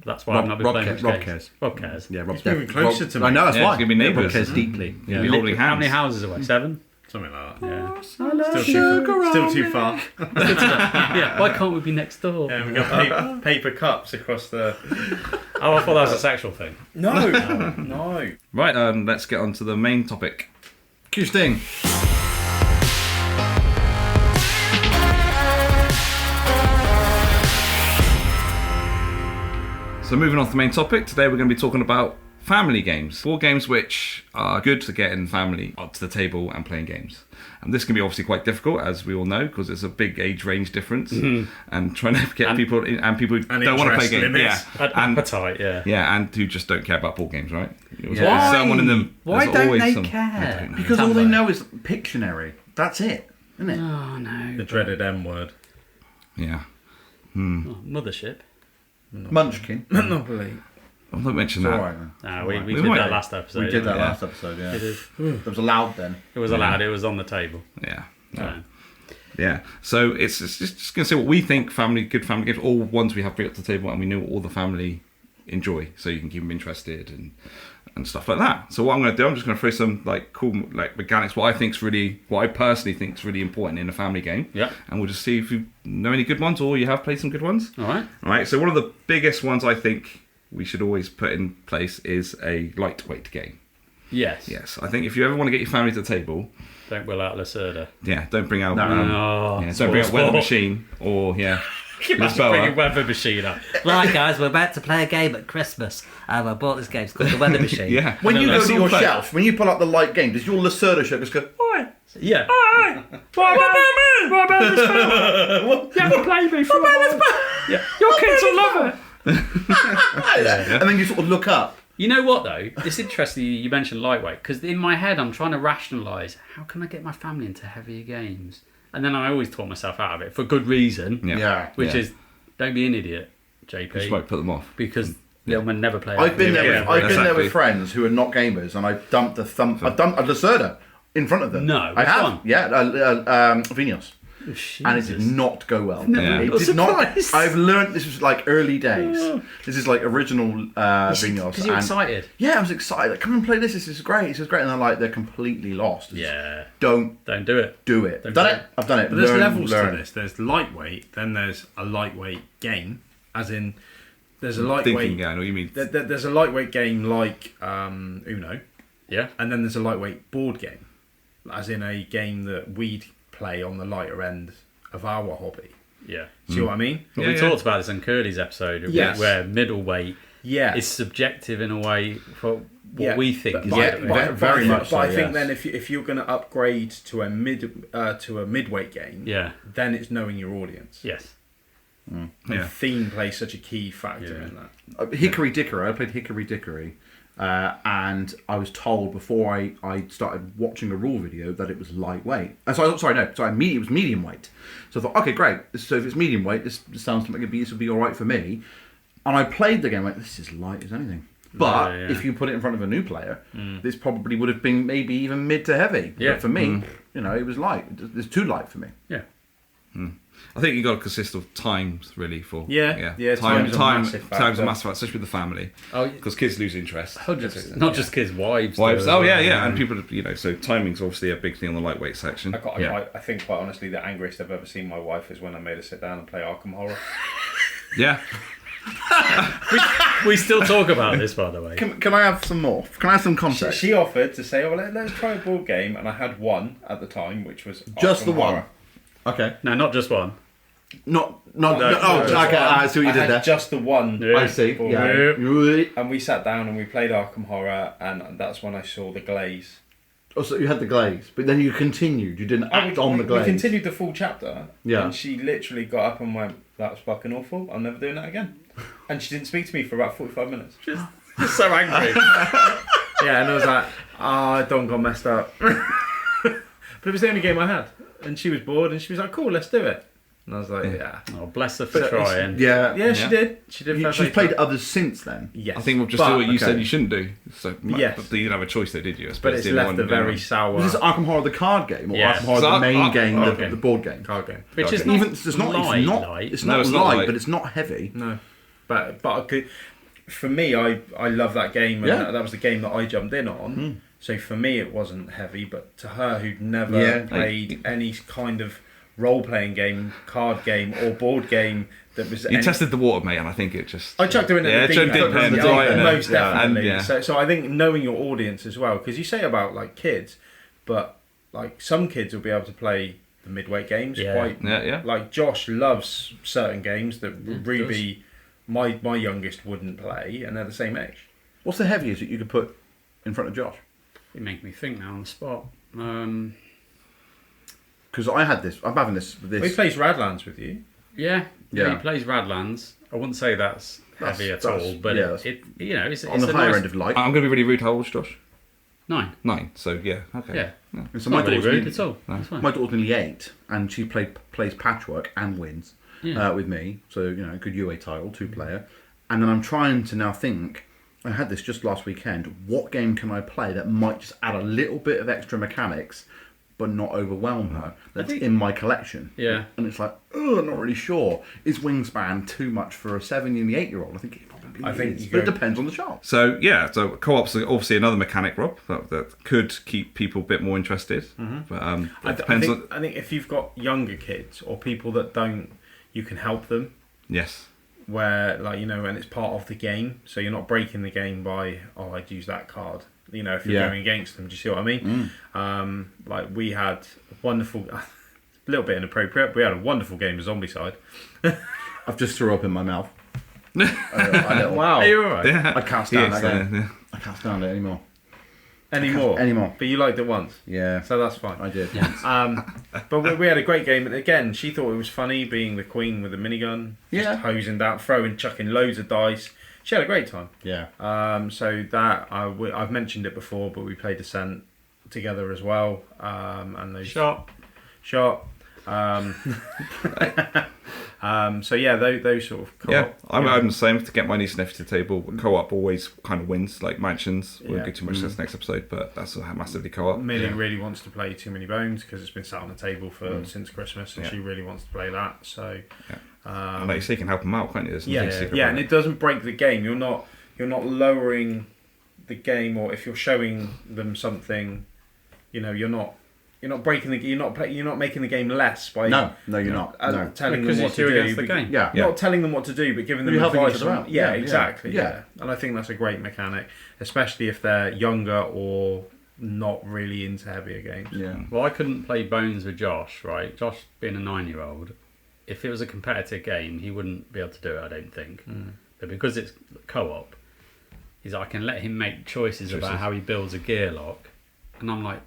That's why I've not been playing much
Rob
games.
cares.
Rob cares.
Yeah, Rob's
moving closer to me.
I know, that's
Yeah,
why.
it's gonna be neighbours.
Rob cares deeply.
Yeah, holding
How
hands.
many houses away? 7?
Something like that.
Yeah.
Still too far.
Yeah. Why can't we be next door?
Yeah, we've got paper cups across the...
Oh, I thought that was a sexual thing.
No.
Right, let's get on to the main topic.
Cue Sting.
So moving on to the main topic, today we're going to be talking about family games. 4 games which are good to get in family up to the table and playing games. And this can be obviously quite difficult, as we all know, because there's a big age range difference. And trying to get people in, and people who don't want to play games.
limits.
And
Appetite, yeah.
Yeah, and who just don't care about board games, right? There's
Why?
always someone in them.
Why
there's
don't
always
they
some-
care?
I don't know.
Because all
Tambo.
they know is Pictionary. That's it, isn't it?
Oh, no.
The dreaded M word.
Yeah.
Oh, mothership.
Munchkin.
Monopoly.
I'm not mentioning
It's
that.
all right, then.
We
We
did
might-
that last episode.
We did that
Yeah.
last episode, yeah.
It is.
That was allowed then.
It was allowed. It was on the table.
Yeah.
So,
Yeah. So it's just going to say what we think good family games, all ones we have bring up to the table and we know what all the family enjoy, so you can keep them interested and stuff like that. So what I'm going to do, I'm just going to throw some like cool like mechanics, what I personally think is really important in a family game.
Yeah.
And we'll just see if you know any good ones or you have played some good ones.
all right.
All right. So one of the biggest ones I think we should always put in place is a lightweight game.
Yes.
Yes. I think if you ever want to get your family to the table,
Don't will out Lacerda.
don't bring out
No.
don't bring out Weather Machine or
Bring a weather machine up.
Right, guys, we're about to play a game at Christmas. I bought this game. It's called The Weather Machine.
Yeah.
When you
Let's
go to
all
your
play.
shelf, when you pull up the light game, does your Lacerda shop just go, oi?
Yeah.
What about this film?
You haven't played me for a while. Yeah. Your kids will love it.
And then you sort of look up.
You know what though? It's interesting you mentioned lightweight because in my head I'm trying to rationalise how can I get my family into heavier games, and then I always talk myself out of it for good reason,
Yeah.
which
Yeah.
is don't be an idiot,
Just
JP,
won't put them off.
because they'll never play.
I've been there.
Yeah,
I've been there
exactly.
with friends who are not gamers, and I've dumped a Lacerda in front of them.
No,
I
which
have.
one?
Yeah, Vinos. And it did not go well.
Yeah.
It did not. I've learned this was like early days. This is like original Vinos.
Because you're
and-
excited.
Yeah, I was excited. Like, come and play this. This is great. This is great. And they're completely lost. It's just,
Yeah.
don't
Don't do it.
do it.
Don't
I've done
do
it.
it.
I've done it.
But there's
Learn,
levels
learn.
to this. There's lightweight, then there's a lightweight game, as in there's a
Thinking,
lightweight.
yeah, I know what you mean.
There's a lightweight game like Uno,
Yeah.
and then there's a lightweight board game, as in a game that we'd play on the lighter end of our hobby.
Yeah.
See what I mean?
Well,
Yeah,
we
yeah.
talked about this in Curly's episode,
Yes.
where middleweight
Yeah.
is subjective in a way for what
Yeah,
we think
but-
is
yeah,
lightweight.
but- very
I think-
much
But I
so,
think
yes.
then if you're going to upgrade to a midweight game,
Yeah.
then it's knowing your audience.
Yes.
And
Yeah.
theme plays such a key factor
Yeah.
in that.
Hickory Dickory. I played Hickory Dickory, and I was told before I started watching a rule video that it was lightweight. It was medium weight. So I thought, okay, great. So if it's medium weight, this sounds like this would be all right for me. And I played the game, like, this is light as anything. But if you put it in front of a new player, this probably would have been maybe even mid to heavy.
Yeah.
But for me, it was light. It's too light for me.
Yeah.
I think you got to consist of times really for
Yeah.
time's a massive
factor,
especially with the family.
Oh,
because kids lose interest.
not just kids, wives.
Wives.
though,
Oh
as well.
yeah, and people, so timing's obviously a big thing on the lightweight section.
I think, quite honestly, the angriest I've ever seen my wife is when I made her sit down and play Arkham Horror.
Yeah.
We still talk about this, by the way.
Can I have some more? Can I have some context?
She offered to say, let's try a board game, and I had one at the time, which was
Just
Arkham
the one.
Horror.
Okay.
No, not just one.
No,
just
okay,
one.
I see what you
I
did
had
there.
just the one.
Yeah.
I see.
board
Yeah.
game. And we sat down and we played Arkham Horror, and that's when I saw the glaze.
Oh, so you had the glaze, but then you continued. You didn't act on the
We
glaze.
continued the full chapter,
Yeah.
and she literally got up and went, "That was fucking awful. I'm never doing that again." And she didn't speak to me for about 45 minutes.
Just so angry.
Yeah, and I was like, I don't got messed up. But it was the only game I had. And she was bored, and she was like, cool, let's do it. And I was like, yeah.
Oh, bless her for trying.
Yeah.
Yeah, she did. She did. fair
She's
play
played
to her.
others since then.
Yes.
I think we'll just do what you said
okay.
you shouldn't do. So
Yes.
but you didn't have a choice, though, did you? I
But
suppose
it's
the
left
one
a
you
very
know.
sour
Was this Arkham Horror the card game, or
Yes.
Arkham Horror the
So
main game,
okay.
the board game?
card game.
Which is
Even
not
it's not
light.
it's
No,
not
it's not
light,
light.
but it's not heavy.
No. But I could, for me, I love that game, and
Yeah.
that was the game that I jumped in on. So for me, it wasn't heavy, but to her, who'd never
Yeah.
played any kind of role-playing game, card game, or board game that was...
You tested the water, mate, and I think it just...
I chucked her in at the
Chucked
deep
it
end.
in the
Yeah,
deep end.
most
Yeah.
definitely.
And, yeah.
So I think knowing your audience as well, because you say about like kids, but like some kids will be able to play the midweight games quite.
Yeah.
Like Josh loves certain games that Ruby, my youngest, wouldn't play, and they're the same age.
What's the heaviest that you could put in front of Josh?
You make me think now on the spot.
Because I had this. I'm having this.
He plays Radlands with you.
Yeah.
Yeah.
He plays Radlands. I wouldn't say that's heavy at
that's-
all, but
yeah,
it's
on the
a
higher
nice
end of light.
I'm going to be really rude. How old's Josh?
9.
9. So, yeah. Okay.
Yeah.
And
It's
so
not really
daughter's
rude
nearly-
at all. That's fine.
My daughter's nearly 8, and she plays patchwork and wins with me. So good UA title, 2-player. And then I'm trying to now think. I had this just last weekend. What game can I play that might just add a little bit of extra mechanics, but not overwhelm her? That's in my collection.
Yeah.
And it's like, oh, I'm not really sure. Is Wingspan too much for a 7 and 8-year-old? I think it probably is. But it depends on the shop.
So, yeah. So, co-op's obviously another mechanic, Rob, that could keep people a bit more interested. But it depends on...
I think if you've got younger kids or people that don't, you can help them.
Yes.
Where, like, and it's part of the game, so you're not breaking the game by, I'd use that card. If you're going against them, do you see what I mean? Like, we had a wonderful, a little bit inappropriate, but we had a wonderful game of Zombicide.
I've just threw up in my mouth.
Wow.
Are you alright?
Yeah.
I can't stand
Yes,
that game.
yeah.
I can't stand it anymore.
Anymore. But you liked it once.
Yeah.
So that's fine.
I did.
But we had a great game, and again, she thought it was funny being the queen with a minigun, just hosing down, chucking loads of dice. She had a great time.
Yeah.
So that I've mentioned it before, but we played Descent together as well. And those
Shot.
So yeah, those sort of co-op.
Yeah, I'm the same. To get my niece and nephew to the table, co-op always kind of wins. Like Mansions, we won't get too much this next episode, but that's massively co-op.
Millie really wants to play Too Many Bones because it's been sat on the table for since Christmas, and she really wants to play that. So,
and like you say, you can help them out, can't you? There's nothing secret
yeah,
about
and it doesn't break the game. You're not lowering the game, or if you're showing them something, you're not breaking the. You're not making the game less by
No, you're not. No.
telling
Because
them what
it's
to
you
do.
against the game.
Yeah.
Not telling them what to do, but giving them
You're helping
advice.
each other out.
Yeah,
Yeah,
exactly.
yeah.
Yeah, and I think that's a great mechanic, especially if they're younger or not really into heavier games.
Yeah.
Well, I couldn't play Bones with Josh, right? Josh being a 9-year-old, if it was a competitive game, he wouldn't be able to do it, I don't think. But because it's co-op, I can let him make choices about how he builds a gear lock, and I'm like,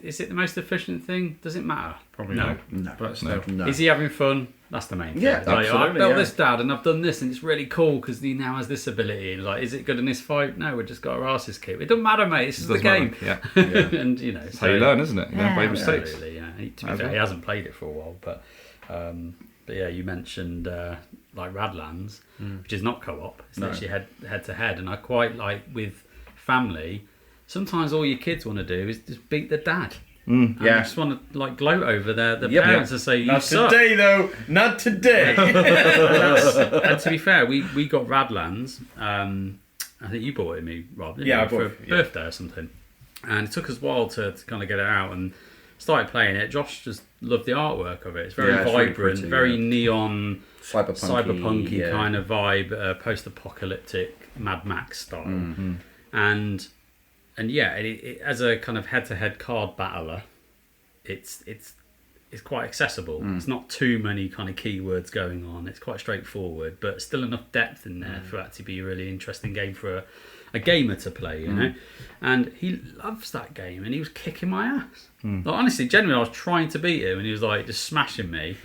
is it the most efficient thing? Does it matter?
Probably
No.
No.
But still.
No.
Is he having fun? That's the main thing.
Yeah,
Like,
absolutely,
I've built
yeah.
this, Dad, and I've done this, and it's really cool because he now has this ability. And like, is it good in this fight? No, we just got our asses kicked. It doesn't matter, mate. This is the game.
Yeah.
And you know,
That's how you learn, isn't it? You learn by
Yeah.
mistakes.
Absolutely, yeah. To be fair, he hasn't played it for a while, but yeah, you mentioned like Radlands, which is not co-op. It's literally head to head, and I quite like with family. Sometimes all your kids want to do is just beat their dad. And
Yeah.
you just want to like gloat over their
Yep.
parents and say, "You
Not
suck."
today, though. Not today.
And to be fair, we got Radlands. I think you bought it me, Rob. Didn't
Yeah,
you,
I
for a
bought it, yeah.
birthday or something. And it took us a while to kind of get it out and started playing it. Josh just loved the artwork of it. It's very
Yeah, it's really
vibrant,
pretty,
very
yeah.
neon, cyberpunky
yeah.
kind of vibe, post-apocalyptic Mad Max style.
Mm-hmm.
And yeah, it, as a kind of head-to-head card battler, it's quite accessible. It's not too many kind of keywords going on. It's quite straightforward, but still enough depth in there for that to be a really interesting game for a gamer to play, you know. And he loves that game, and he was kicking my ass. Like, honestly, genuinely, I was trying to beat him, and he was like just smashing me.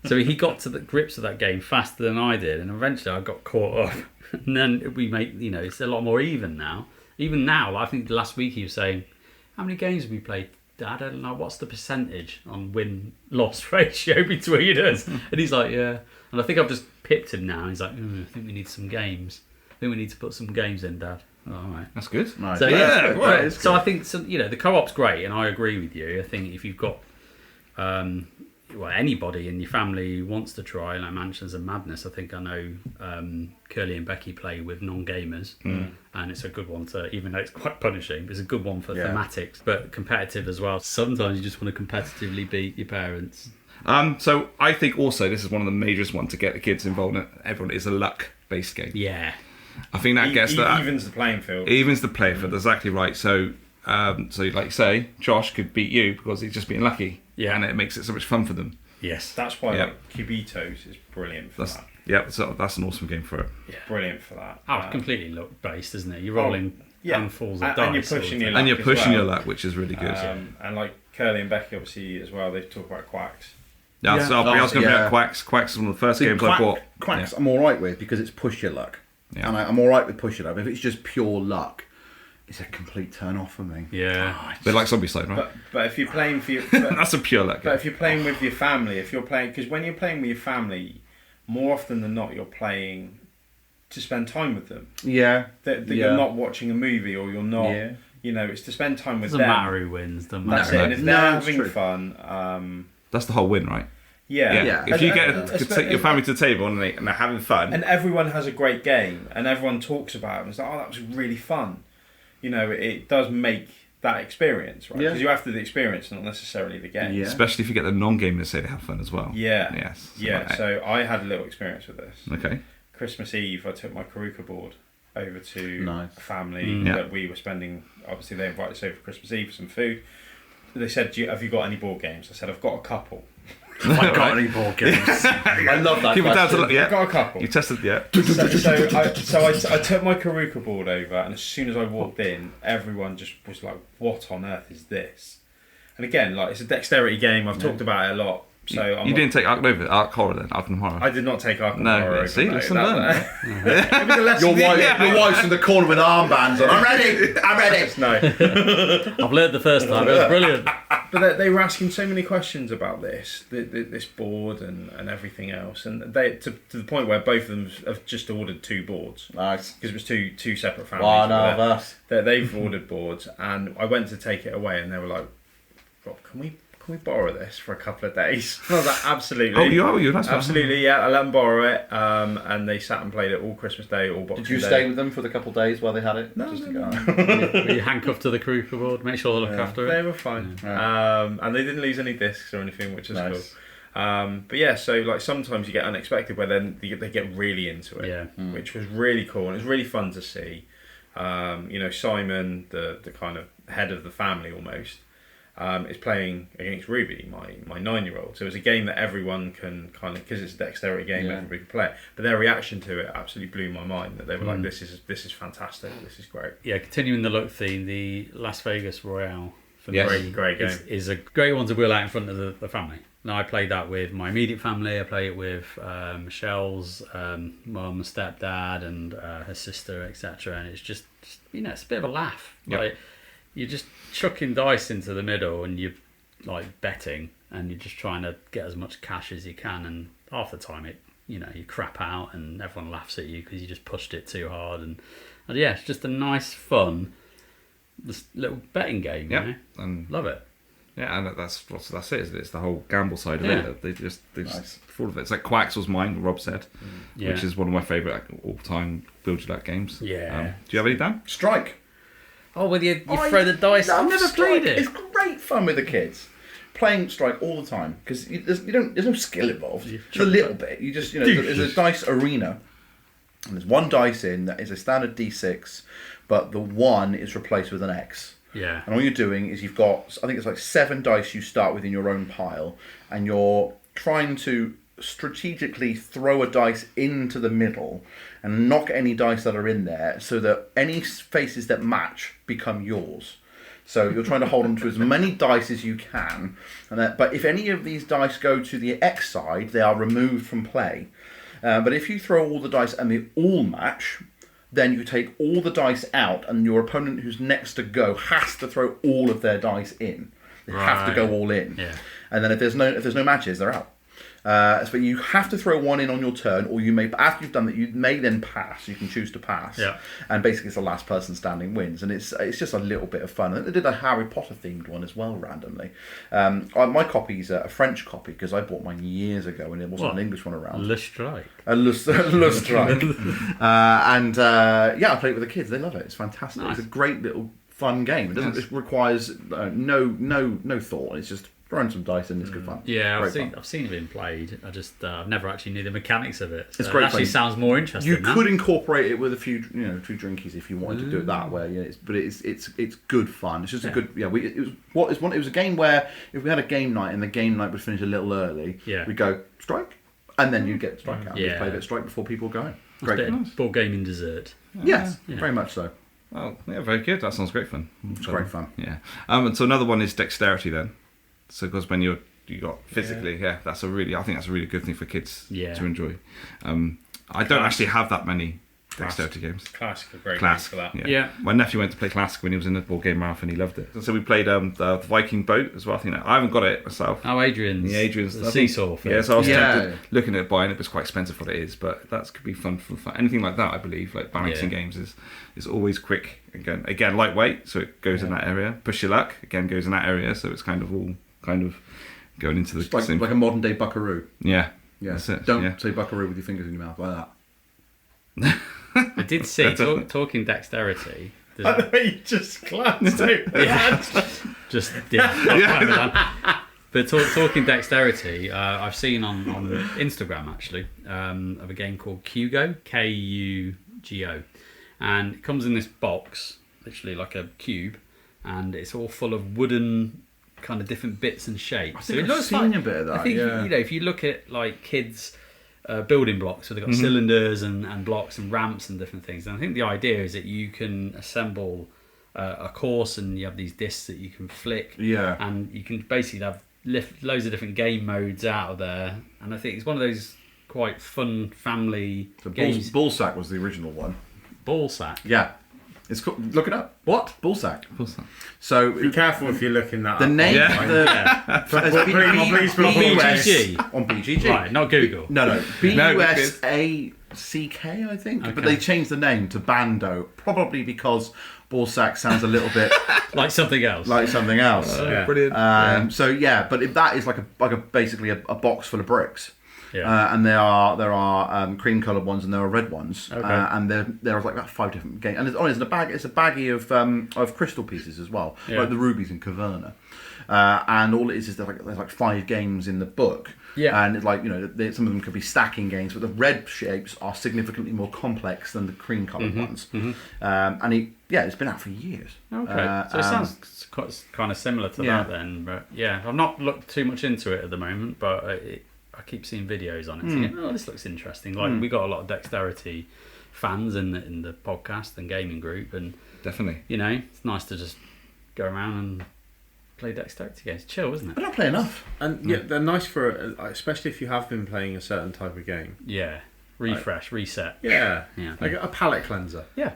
So he got to the grips of that game faster than I did, and eventually I got caught up. And then we made, you know, it's a lot more even now. Even now, like, I think last week he was saying, "How many games have we played, Dad? I don't know, what's the percentage on win-loss ratio between us?" And he's like, "Yeah." And I think I've just pipped him now. And he's like, "I think we need some games. I think we need to put some games in, Dad." Oh, all right.
That's good.
Nice.
So
Yeah,
yeah,
right.
so I think the co-op's great, and I agree with you. I think if you've got anybody in your family who wants to try like Mansions of Madness, I think I know Curly and Becky play with non-gamers, and it's a good one to, even though it's quite punishing, but it's a good one for thematics, but competitive as well. Sometimes you just want to competitively beat your parents.
So I think also this is one of the majorest ones to get the kids involved in. Everyone is a luck-based game.
Yeah.
I think that gets that.
Evens the playing field.
Evens the playing field, exactly right. So, so like you say, Josh could beat you because he's just being lucky.
Yeah.
And it makes it so much fun for them.
Yes.
That's why
Yeah.
like, Cubitos is brilliant for that.
Yeah, so that's an awesome game for it.
Brilliant for that.
Oh, completely luck-based, isn't it? You're rolling handfuls of dice.
and you're pushing your luck.
And you're
as
pushing
well.
your luck, which is really good.
And like Curly and Becky, obviously, as well, they talk about quacks.
Yeah, so I was going to
yeah.
bring up Quacks. Quacks is one of the first
See,
games I bought.
Quacks I'm all right with because it's push your luck.
Yeah.
And I'm all right with push your luck. If it's just pure luck, it's a complete turn off for me.
Yeah.
Oh, it's
Bit like Zombie Side, right?
But if you're playing for your...
That's a pure luck
But
game.
if you're playing with your family, because when you're playing with your family, more often than not, you're playing to spend time with them.
Yeah.
That
Yeah.
you're not watching a movie or you're not,
Yeah.
you know, it's to spend time with
Doesn't
them.
matter who wins. Doesn't
That's
matter.
it. And if
No,
they're
that's
having
true.
fun,
That's the whole win, right?
yeah.
Yeah.
If you
And-
get to take your family to the table and they're having fun.
And everyone has a great game, and everyone talks about it. And it's like, oh, that was really fun. You know, it does make that experience, right?
Yeah.
Because you're after the experience, not necessarily the game.
Yeah.
Especially if you get the non-gamers to say they have fun as well.
Yeah.
Yes.
Yeah.
Right.
So I had a little experience with this.
Okay.
Christmas Eve, I took my Karuka board over to
Nice.
a family
Yeah.
that we were spending. Obviously, they invited us over for Christmas Eve for some food. They said, have you got any board games? I said, I've got a couple.
Have I got any board games? I love that.
Keep it down to
question.
yeah.
I've got a couple.
You tested, yeah.
So I took my Karuka board over, and as soon as I walked in, everyone just was like, "What on earth is this?" And again, like, it's a dexterity game. I've talked about it a lot. So
You didn't take Ark Horror then, Arkham Horror.
I did not take Arkham
No,
Horror.
see,
over, no.
listen,
That-
learn.
Maybe the lesson-
Your wife's in the corner with armbands on. I'm ready. I'm ready.
No,
I've learned the first time. It was brilliant.
but they were asking so many questions about this board and everything else, and they to the point where both of them have just ordered 2 boards
Nice.
because it was two separate families.
One
over
of
there.
us.
They've ordered boards, and I went to take it away, and they were like, "Rob, can we borrow this for a couple of days?" And I was like, "Absolutely."
Oh, you are? You're nice.
Absolutely, yeah. I let them borrow it, and they sat and played it all Christmas Day, all Boxing
Did you
Day.
stay with them for the couple of days while they had it?
No,
Just to
no,
go.
Were you handcuffed to the Karuka board? Make sure they look after
They
it.
were fine,
Yeah.
and they didn't lose any discs or anything, which is
Nice.
cool. But yeah, so like sometimes you get unexpected where then they get really into it,
Yeah.
which was really cool, and it was really fun to see. You know, Simon, the kind of head of the family almost, is playing against Ruby, my 9-year-old. So it's a game that everyone can kind of, because it's a dexterity game,
Yeah.
everybody can play it. But their reaction to it absolutely blew my mind. That they were like, "This is fantastic. This is great."
Yeah, continuing the luck theme, the Las Vegas Royale for
Yes.
me
Great game.
is a great one to wheel out in front of the family. Now, I played that with my immediate family. I play it with Michelle's mum, stepdad, and her sister, etc. And it's just it's a bit of a laugh.
Yep.
Like, you're just chucking dice into the middle, and you're like betting, and you're just trying to get as much cash as you can. And half the time, you crap out, and everyone laughs at you because you just pushed it too hard. And yeah, it's just a nice, fun, this little betting game.
Yeah,
You know?
and
Love it.
yeah, and that's it. Isn't it? It's the whole gamble side of
Yeah.
it. They just
Nice.
full of it. It's like Quacks was mine. Rob said,
Yeah.
which is one of my favourite all-time build your luck games.
Yeah.
Do you have any, Dan?
Strike.
Oh, well, you throw the dice.
I've
I've
never
played
played
it.
It's great fun with the kids. Playing Strike all the time because there's no skill involved. Just a little bit. You just there's a dice arena, and there's one dice in that is a standard D6, but the 1 is replaced with an X.
Yeah.
And all you're doing is you've got, I think it's like 7 dice you start with in your own pile, and you're trying to strategically throw a dice into the middle and knock any dice that are in there so that any faces that match become yours. So you're trying to hold on to as many dice as you can, but if any of these dice go to the X side, they are removed from play. But if you throw all the dice and they all match, then you take all the dice out, and your opponent who's next to go has to throw all of their dice in. They have to go all in.
Yeah.
And then if there's no matches, they're out. So you have to throw 1 in on your turn, or you may, after you've done that, you may then pass. You can choose to pass.
Yeah.
And basically, it's the last person standing wins, and it's just a little bit of fun. And they did a Harry Potter themed one as well, randomly. My copy's a French copy because I bought mine years ago, and there wasn't an English one around.
Le Strike.
Le Strike. I play it with the kids. They love it. It's fantastic.
Nice.
It's a great little fun game. It requires no thought. It's just throwing some dice in. It's good fun.
Yeah,
Great fun.
I've seen it being played. I just I've never actually knew the mechanics of it. So
It's great
It actually
fun.
sounds more interesting.
You
now.
could incorporate it with a few drinkies if you wanted to do it that way. Yeah, but it's good fun. It's just a good it was a game where if we had a game night and the game night would finish a little early, we'd go Strike, and then you'd get Strike out. And you'd play a bit of Strike before people go.
It's a bit
Great.
of board gaming dessert.
Yes, very much so.
Oh, yeah, very good. That sounds great fun.
It's great fun.
Yeah. And so another one is dexterity then. So because when you got physically, I think that's a really good thing for kids to enjoy. I don't actually have that many dexterity games.
Classic, a great
Classic,
game for that.
yeah. My nephew went to play Classic when he was in the board game marathon. He loved it. So we played the Viking boat as well. I think I haven't got it myself.
Oh, Adrian's.
Yeah, Adrian's
the seesaw.
Yeah, so I was tempted looking at buying it, but it's quite expensive for what it is. But that could be fun for fun. Anything like that, I believe, like balancing games is always quick. Again, lightweight, so it goes in that area. Push your luck, again, goes in that area. So it's kind of all going into the same.
Like a modern day buckaroo.
Yeah.
Yeah.
That's it.
Don't say buckaroo with your fingers in your mouth like that.
I did see talking dexterity.
I know you just glanced out.
Just But talking dexterity, I've seen on Instagram actually of a game called Kugo, Kugo, and it comes in this box, literally like a cube, and it's all full of wooden kind of different bits and shapes.
I think I've seen a bit of that.
I think if you look at like kids' building blocks, so they've got cylinders and blocks and ramps and different things. And I think the idea is that you can assemble a course, and you have these discs that you can flick, and you can basically have loads of different game modes out of there. And I think it's one of those quite fun family games.
Ballsack was the original one.
Ballsack.
Yeah. It's called, look it up.
What?
Ballsack. So
Be careful if you're looking that
the
up.
name,
Please,
BGG.
on BGG.
Right, not Google.
No, BUSACK, I think.
Okay.
But they changed the name to Bando, probably because Ballsack sounds a little bit
like something else.
Brilliant. So but if that is like a basically a box full of bricks.
Yeah.
And there are cream coloured ones and there are red ones,
Okay.
and there are like about 5 different games. And it's a baggie of crystal pieces as well, like the rubies in Caverna. And all it is there's like 5 games in the book.
Yeah.
And it's like some of them could be stacking games, but the red shapes are significantly more complex than the cream coloured ones. And it's been out for years.
Okay, so it sounds kind of similar to that then. But I've not looked too much into it at the moment, but I keep seeing videos on it, thinking, this looks interesting. Like we got a lot of dexterity fans in the podcast and gaming group, and
Definitely.
it's nice to just go around and play dexterity games. Chill, isn't
I
it?
don't play enough.
And yeah, they're nice for, especially if you have been playing a certain type of game.
Yeah. Refresh, reset.
Yeah,
Yeah.
like a palate cleanser.
Yeah.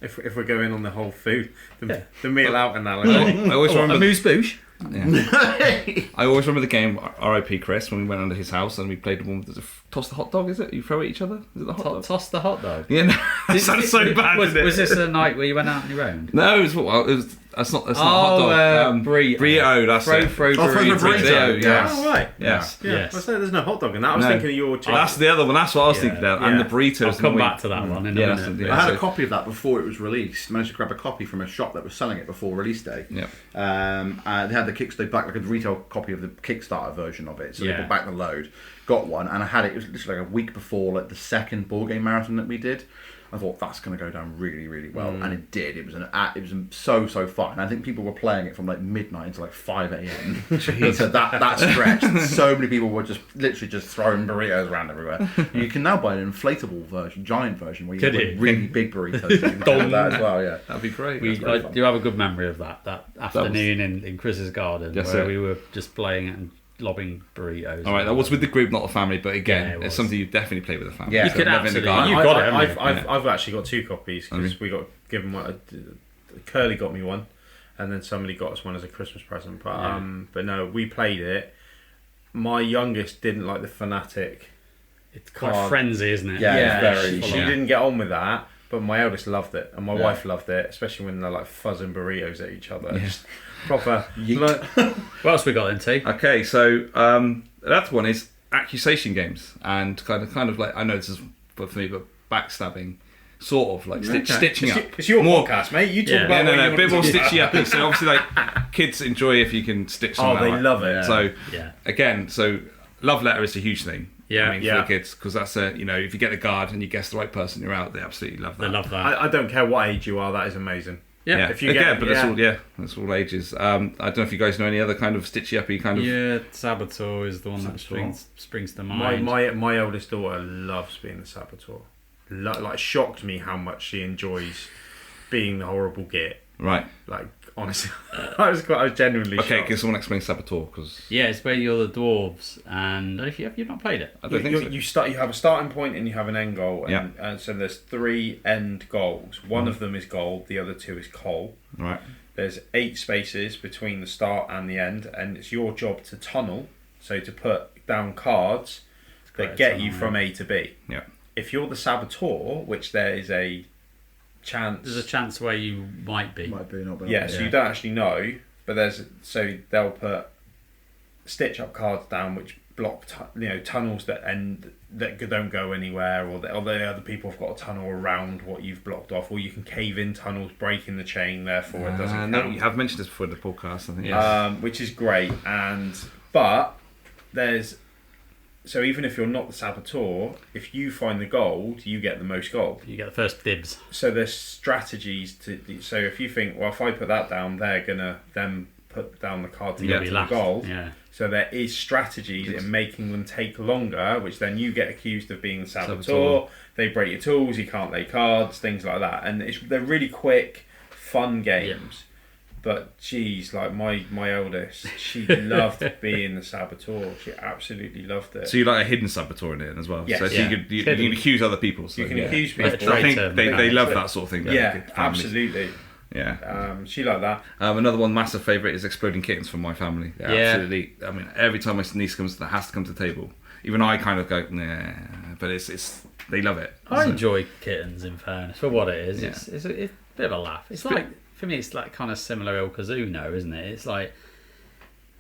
If we're going on the whole food,
Yeah.
the meal out analogy.
I always remember.
Amuse bouche.
I always remember the game R.I.P. Chris when we went under his house and we played the one with the toss the hot dog. Is it? You throw at each other? Is it the hot dog?
Toss the hot dog.
Yeah, no, that sounds so bad.
Was,
didn't it?
was this a night where you went out on your own?
No, it was. Well, it was. That's not a hot dog.
burrito.
Burrito. That's it.
burrito.
Yes.
Oh, right.
Yes.
Yeah,
Yes.
I was saying there's no hot dog in that. I was
No.
thinking of your chicken.
That's the other one. That's what I was thinking of. And the burritos.
I'll come back to that one in a
Yeah,
minute.
that's the-
I had
so-
a copy of that before it was released. Managed to grab a copy from a shop that was selling it before release day.
Yep.
They had the Kickstarter back, like a retail copy of the Kickstarter version of it, so they
Yeah.
put back the load. Got one, and I had it. It was literally like a week before, like the second board game marathon that we did. I thought that's going to go down really, really well, and it did. It was so fun. I think people were playing it from like midnight until like 5 a.m. So that stretch, so many people were just literally just throwing burritos around everywhere. You can now buy an inflatable version, giant version, where you
Could
get
you?
like, really big burritos. You can do that as well, yeah.
That'd be great.
I do have a good memory of that afternoon in Chris's garden
Yes,
where
sir.
we were just playing it and lobbing burritos.
All right, that was with the group, not the family. But again,
Yeah, it
it's
was.
something you definitely play with the family.
Yeah.
You
So
could
living in the
absolutely.
garden.
You've got it, haven't you?
I've actually got 2 copies because
Okay.
we got given one. Curly got me one, and then somebody got us one as a Christmas present. But
Yeah.
but no, we played it. My youngest didn't like the fanatic.
It's quite
card.
frenzy, isn't it?
Yeah, it's very-
She
Yeah.
didn't get on with that. But my eldest loved it, and my
Yeah.
wife loved it, especially when they're like fuzzing burritos at each other. Just proper.
Yeet.
like-
What else we got then, T?
Okay, so that one is accusation games, and kind of like, I know this is for me, but backstabbing, sort of like stitching up.
It's your
More-
podcast, mate. You talk
Yeah.
about
Yeah,
what
no,
you
a
want
bit
to
more
talk
stitchy
about.
up. So obviously, like kids enjoy if you can stitch.
Oh,
something
they
out.
love it.
So
Yeah.
again, so love letter is a huge thing.
Yeah.
I mean,
Yeah.
for the kids, because that's a, you know, if you get the guard and you guess the right person, you're out. They absolutely love that.
They love that.
I don't care what age you are. That is amazing.
Yeah.
If you
again,
get-
but
yeah.
that's all ages. I don't know if you guys know any other kind of stitchy uppy kind of.
Yeah, Saboteur is the one that springs to mind.
My eldest daughter loves being the saboteur. Like shocked me how much she enjoys being the horrible git.
Right.
Like honestly, I was genuinely
Okay,
shocked.
can someone explain Saboteur? Because
Yeah, it's where you're the dwarves, and if you've not played it,
I don't think so.
You have a starting point and you have an end goal, and,
Yeah.
and so there's 3 end goals. One of them is gold, the other 2 is coal.
Right.
There's 8 spaces between the start and the end, and it's your job to tunnel, so to put down cards that
Great
get
tunnel,
you from A to B.
Yeah.
If you're the saboteur, which there is a chance,
there's a chance where you might be.
Might be, not be.
yeah, so you don't actually know, but they'll put stitch up cards down which block tunnels that don't go anywhere, or the other people have got a tunnel around what you've blocked off, or you can cave in tunnels, breaking the chain, therefore it doesn't
No,
count.
you have mentioned this before in the podcast, I think. Yes.
Which is great, but there's so even if you're not the saboteur, if you find the gold, you get the most gold.
You get the first dibs.
So there's strategies so if you think, well, if I put that down, they're gonna then put down the card to
You'll
get
be
to the
last.
gold.
Yeah.
So there is strategies in making them take longer, which then you get accused of being the saboteur.
Saboteur.
They break your tools, you can't lay cards, things like that, and they're really quick, fun games. But geez, like my eldest, she loved being the saboteur. She absolutely loved it.
So you like a hidden saboteur in it as well.
Yes.
So
Yeah.
you can accuse other people. So
You can
yeah.
accuse
I
people.
think
Traitor
they love
mentality.
that sort of thing.
Yeah,
Families.
absolutely.
Yeah.
She liked that.
Another one massive favourite is Exploding Kittens from my family.
Yeah.
Absolutely. I mean, every time my niece comes, that has to come to the table. Even I kind of go, nah, but it's they love it.
I
So-
enjoy Kittens, in fairness, for what it is.
Yeah.
It's a bit of a laugh. It's like, for me, it's like kind of similar Il Kazuno, isn't it? It's like,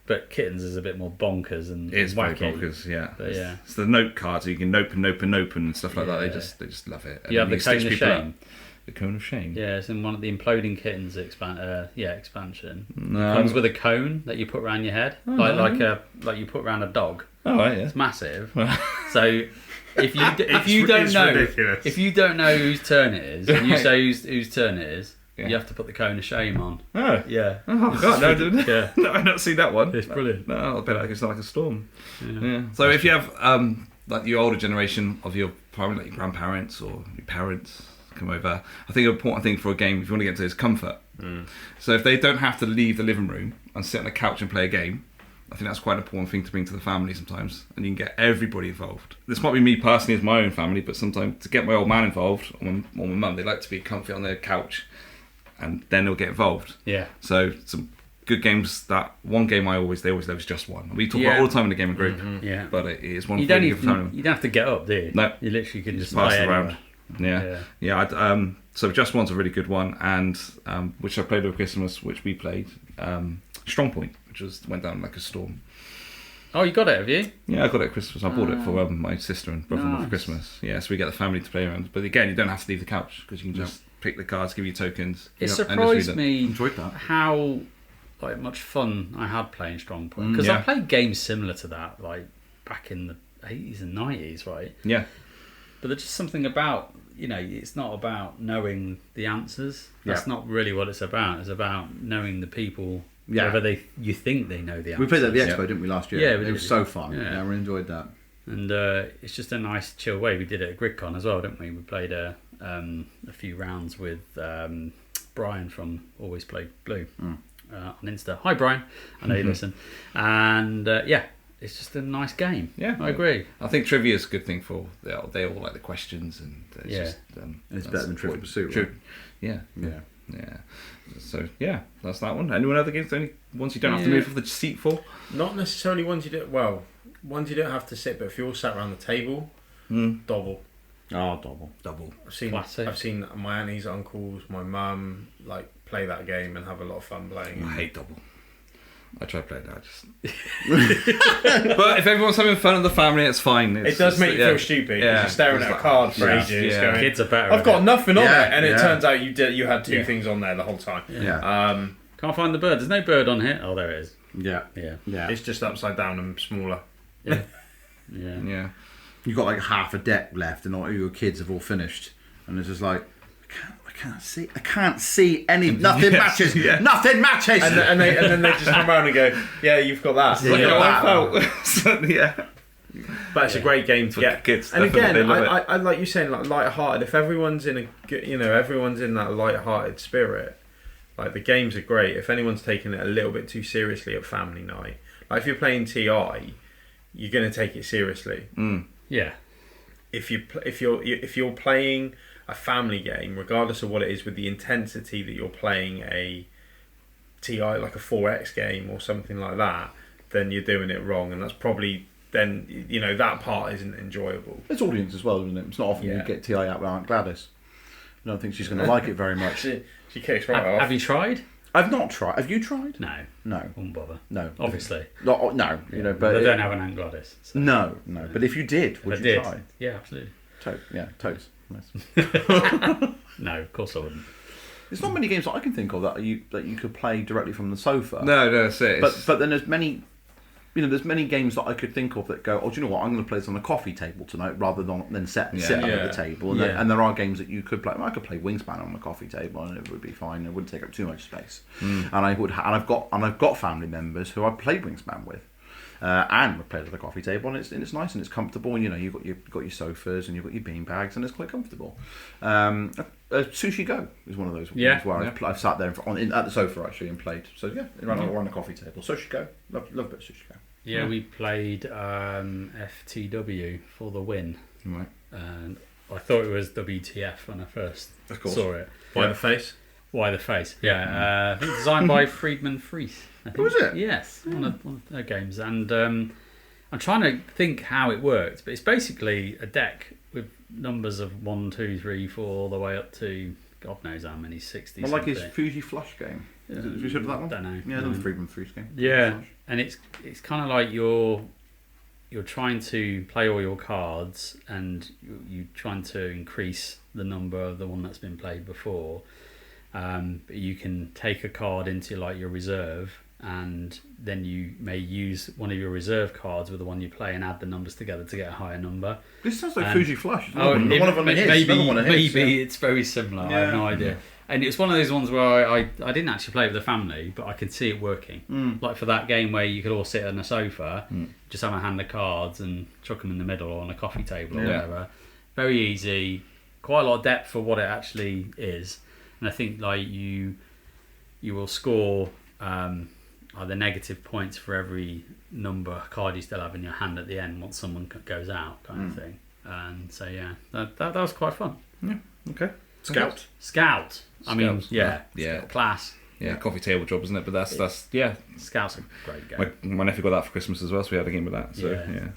but Kittens is a bit more bonkers and
It's very
wacky.
bonkers, yeah.
But yeah.
It's the note cards, so you can open and stuff like that.
Yeah.
They just love it. And
You have
then
the
stitch
Cone of
people up.
Shame.
The Cone of Shame.
Yeah, it's in one of the Imploding Kittens expansion.
No.
Comes with a cone that you put around your head, like you put around a dog.
Oh, right, yeah.
It's massive. So if you
It's ridiculous.
if you don't know whose turn it is, and you say whose turn it is,
Yeah.
you have to put the Cone of Shame on.
Oh.
Yeah.
Oh, God, no, didn't
Yeah.
no, I've not seen that one.
It's brilliant.
No, I bet it's not like a storm.
Yeah.
Yeah. So if you have like your older generation of your probably like your grandparents or your parents come over, I think an important thing for a game if you want to get into is comfort. So if they don't have to leave the living room and sit on a couch and play a game, I think that's quite an important thing to bring to the family sometimes, and you can get everybody involved. This might be me personally as my own family, but sometimes to get my old man involved, or my mum, they like to be comfy on their couch, and then they'll get involved.
Yeah.
So some good games. That one game they always love is Just One. We talk about it all the time in the gaming group.
Yeah.
But it is one.
You don't have to get up, do you?
No.
You literally can just
pass
play
it around.
anywhere.
Yeah. So Just One's a really good one, and which I played over Christmas, which we played. Strong Point, which went down like a storm.
Oh, you got it, have you?
Yeah, I got it at Christmas. I bought it for my sister and brother-in-law for Christmas. Yeah, so we get the family to play around. But again, you don't have to leave the couch because you can just pick the cards, give you tokens.
It surprised me
Enjoyed that.
how much fun I had playing Strong Point, because I played games similar to that like back in the 80s and 90s, right?
Yeah.
But there's just something about, it's not about knowing the answers. That's not really what it's about. It's about knowing the people.
Yeah.
Whether you think they know the answers.
We played that at the Expo, didn't we, last year?
Yeah,
it was so fun.
Yeah.
Yeah, we enjoyed that.
And it's just a nice chill way. We did it at GridCon as well, didn't we? We played a few rounds with Brian from Always Play Blue on Insta. Hi, Brian. I know you listen. And it's just a nice game.
Yeah,
I agree.
I think trivia is a good thing for they all like the questions, and it's just
It's better than Trivial Pursuit. Right?
Yeah.
Yeah.
So that's that one. Anyone other games? Any ones you don't have to move off the seat for?
Not necessarily ones you don't. Well, ones you don't have to sit, but if you all sat around the table, Dobble.
Oh,
Double.
Classic.
I've seen my aunties, uncles, my mum play that game and have a lot of fun playing.
I hate Double. I try playing that. But if everyone's having fun in the family, it's fine.
It does make you feel stupid because you're staring at a card for ages.
Yeah.
Going,
Kids are better.
I've got nothing on
Yeah,
it, and it
yeah.
turns out you had two things on there the whole time.
Yeah.
Can't find the bird. There's no bird on here. Oh, there it is.
Yeah.
Yeah.
It's just upside down and smaller.
Yeah.
You've got like half a deck left, and all your kids have all finished, and it's just like, I can't see any. Nothing matches.
Yeah.
Nothing matches.
And then they just come around and go, yeah, you've got that.
Yeah,
Look
you
at
got
that.
Yeah.
But it's a great game to get.
Kids,
and again,
they love it.
I like you saying, light-hearted. If everyone's in everyone's in that light-hearted spirit, the games are great. If anyone's taking it a little bit too seriously at family night, if you're playing TI, you're going to take it seriously.
Yeah.
If you're playing a family game, regardless of what it is, with the intensity that you're playing a TI, like a 4X game or something like that, then you're doing it wrong, and that's probably then that part isn't enjoyable.
It's audience as well, isn't it? It's not often you get TI out with Aunt Gladys. I don't think she's going to like it very much.
She kicks right off.
Have you tried?
I've not tried. Have you tried?
No.
No.
Wouldn't bother.
No.
Obviously.
No. But
they don't have an Aunt Gladys. So.
No. But if you did, would you try?
Yeah, absolutely.
Totes. Nice.
No, of course I wouldn't.
There's not many games that I can think of that you could play directly from the sofa.
No, that's it.
But then there's many. There's many games that I could think of that go, oh, do you know what? I'm going to play this on a coffee table tonight rather than sit at the table. And there are games that you could play. I could play Wingspan on a coffee table and it would be fine. It wouldn't take up too much space. And I've got family members who I played Wingspan with. And we played at the coffee table, and it's nice and it's comfortable. And you've got your sofas and you've got your bean bags, and it's quite comfortable. Sushi Go is one of those ones where I've sat there at the sofa actually and played. So around the coffee table. Sushi Go, love a bit of Sushi Go.
Yeah, we played FTW for the win.
Right.
And I thought it was WTF when I first saw it.
By the face.
Why the face? Yeah, I think designed by Friedman Fries.
Was it?
Yes, one of their games. And I'm trying to think how it worked, but it's basically a deck with numbers of 1, 2, 3, 4, all the way up to God knows how many, 60.
Well, like his Fuji Flush game. Have you heard of that one?
Don't know.
Yeah, another Friedman Fries game.
Yeah, and it's kind of like you're trying to play all your cards, and you're trying to increase the number of the one that's been played before. But you can take a card into your reserve, and then you may use one of your reserve cards with the one you play and add the numbers together to get a higher number.
This sounds like Fuji Flush.
Maybe
Maybe
it's very similar. I have no idea. And it's one of those ones where I didn't actually play with the family, but I could see it working. Like for that game where you could all sit on a sofa, just have a hand of cards and chuck them in the middle or on a coffee table or whatever. Very easy, quite a lot of depth for what it actually is. And I think you will score. the negative points for every number card you still have in your hand at the end once someone goes out, kind of thing. And so yeah, that was quite fun.
Yeah. Okay.
Scout. I mean,
Scouts,
yeah,
yeah.
class.
Yeah, coffee table job, isn't it? But that's yeah.
Scouts are a great game.
My nephew got that for Christmas as well, so we had a game with that. So
Yeah.
yeah.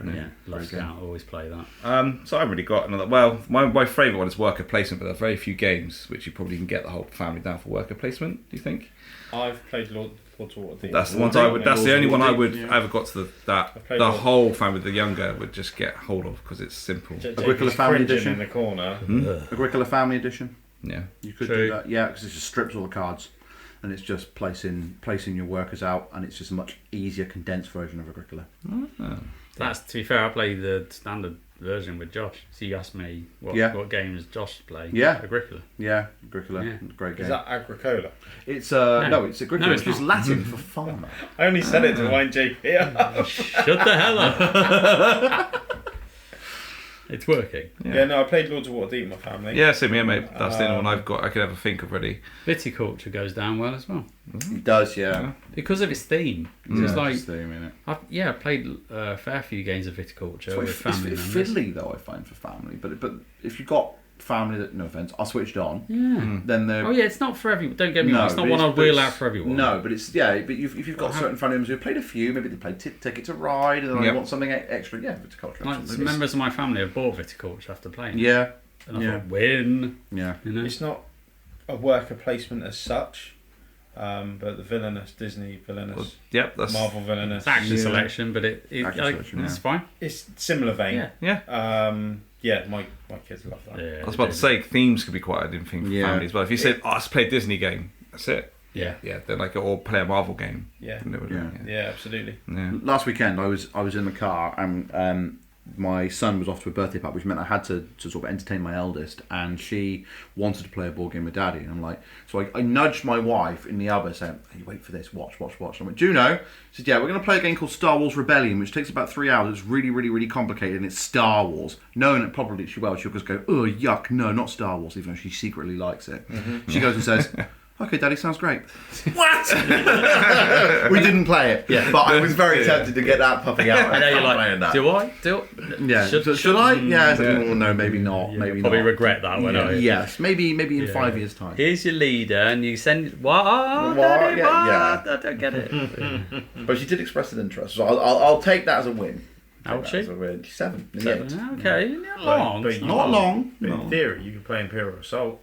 Yeah, love Scout. Always play that.
So I haven't really got another. Well, my favourite one is worker placement, but there are very few games which you probably can get the whole family down for worker placement. Do you think?
I've played Lord's Waterdeep.
That's the ones I would. That's the only one I would
Yeah.
ever got to
played
the
Lord-
whole family, the younger, would just get hold of because it's simple.
Agricola Family Edition.
in the corner.
Agricola Family Edition.
Yeah.
You could
True.
do that, yeah, because it just strips all the cards, and it's just placing your workers out, and it's just a much easier condensed version of Agricola.
That's, to be fair, I played the standard version with Josh. So you asked me what games Josh played.
Yeah.
Agricola.
Yeah, Agricola,
Yeah.
great game.
Is that Agricola?
It's no, it's Agricola,
No, it's
which is
not.
Latin for farmer.
I only said it to wind JP up.
Shut the hell up. It's working.
Yeah, no, I played Lords of Waterdeep with my family.
Yeah, same here, mate. That's the only one I've got. I could ever think of really.
Viticulture goes down well as well.
It does, yeah.
Because of its theme. It's
Yeah,
like,
it's the theme, innit?
I played a fair few games of viticulture with
It's
family
it's
members.
fiddly though, I find, for family. But if you've got family that, no offence, are switched on,
Yeah.
then they're
Oh yeah, it's not for everyone. Don't get me wrong. It's not
but
one I'd
but
wheel
it's-
out for everyone.
No, but it's But if you've got certain family members who've played a few, maybe they played Ticket to Ride, and they
Yep.
want something extra. Yeah, viticulture.
Like,
absolutely.
members of my family have bought viticulture after playing.
Yeah,
And I
yeah.
thought, win.
yeah.
You know?
It's not a worker placement as such, but the villainous Disney villainous,
Well, yep, that's
Marvel villainous.
It's action
Yeah.
selection, but
Action selection,
it's
yeah.
fine.
It's similar vein.
Yeah.
Yeah, my kids love that.
Yeah,
I was about to say themes could be quite a different thing for
Yeah.
families, but if you said, "Oh, let's play a Disney game," that's it.
Yeah.
Yeah, then like or play a Marvel game.
Yeah.
You know what I mean?
Yeah, absolutely.
Yeah.
Last weekend, I was in the car, and my son was off to a birthday party, which meant I had to sort of entertain my eldest, and she wanted to play a board game with Daddy, and I'm like, so I nudged my wife in the other, saying, "Hey, wait for this, watch." I went, "Juno," she said, "Yeah, we're going to play a game called Star Wars Rebellion, which takes about 3 hours. It's really, really, really complicated, and it's Star Wars." Knowing it probably she'll just go, "Oh, yuck, no, not Star Wars," even though she secretly likes it. She goes and says, "Okay, Daddy, sounds great." What? We didn't play it, but I was very tempted to get that puppy out.
I know you're
playing
like,
that.
do I? Do
Yeah, should I? Yeah, I said, "Oh, no, maybe not. Maybe
probably
not."
regret that when I.
Yes, maybe in 5 years' time.
Here's your leader, and you send what?
What? Yeah,
I don't get it.
But she did express an interest, so I'll take that as a win.
How old
Take
she?
that as a win. She's 7. in the end.
Okay, not long.
But
It's
you-
Not long.
But
No.
in theory, you could play Imperial Assault.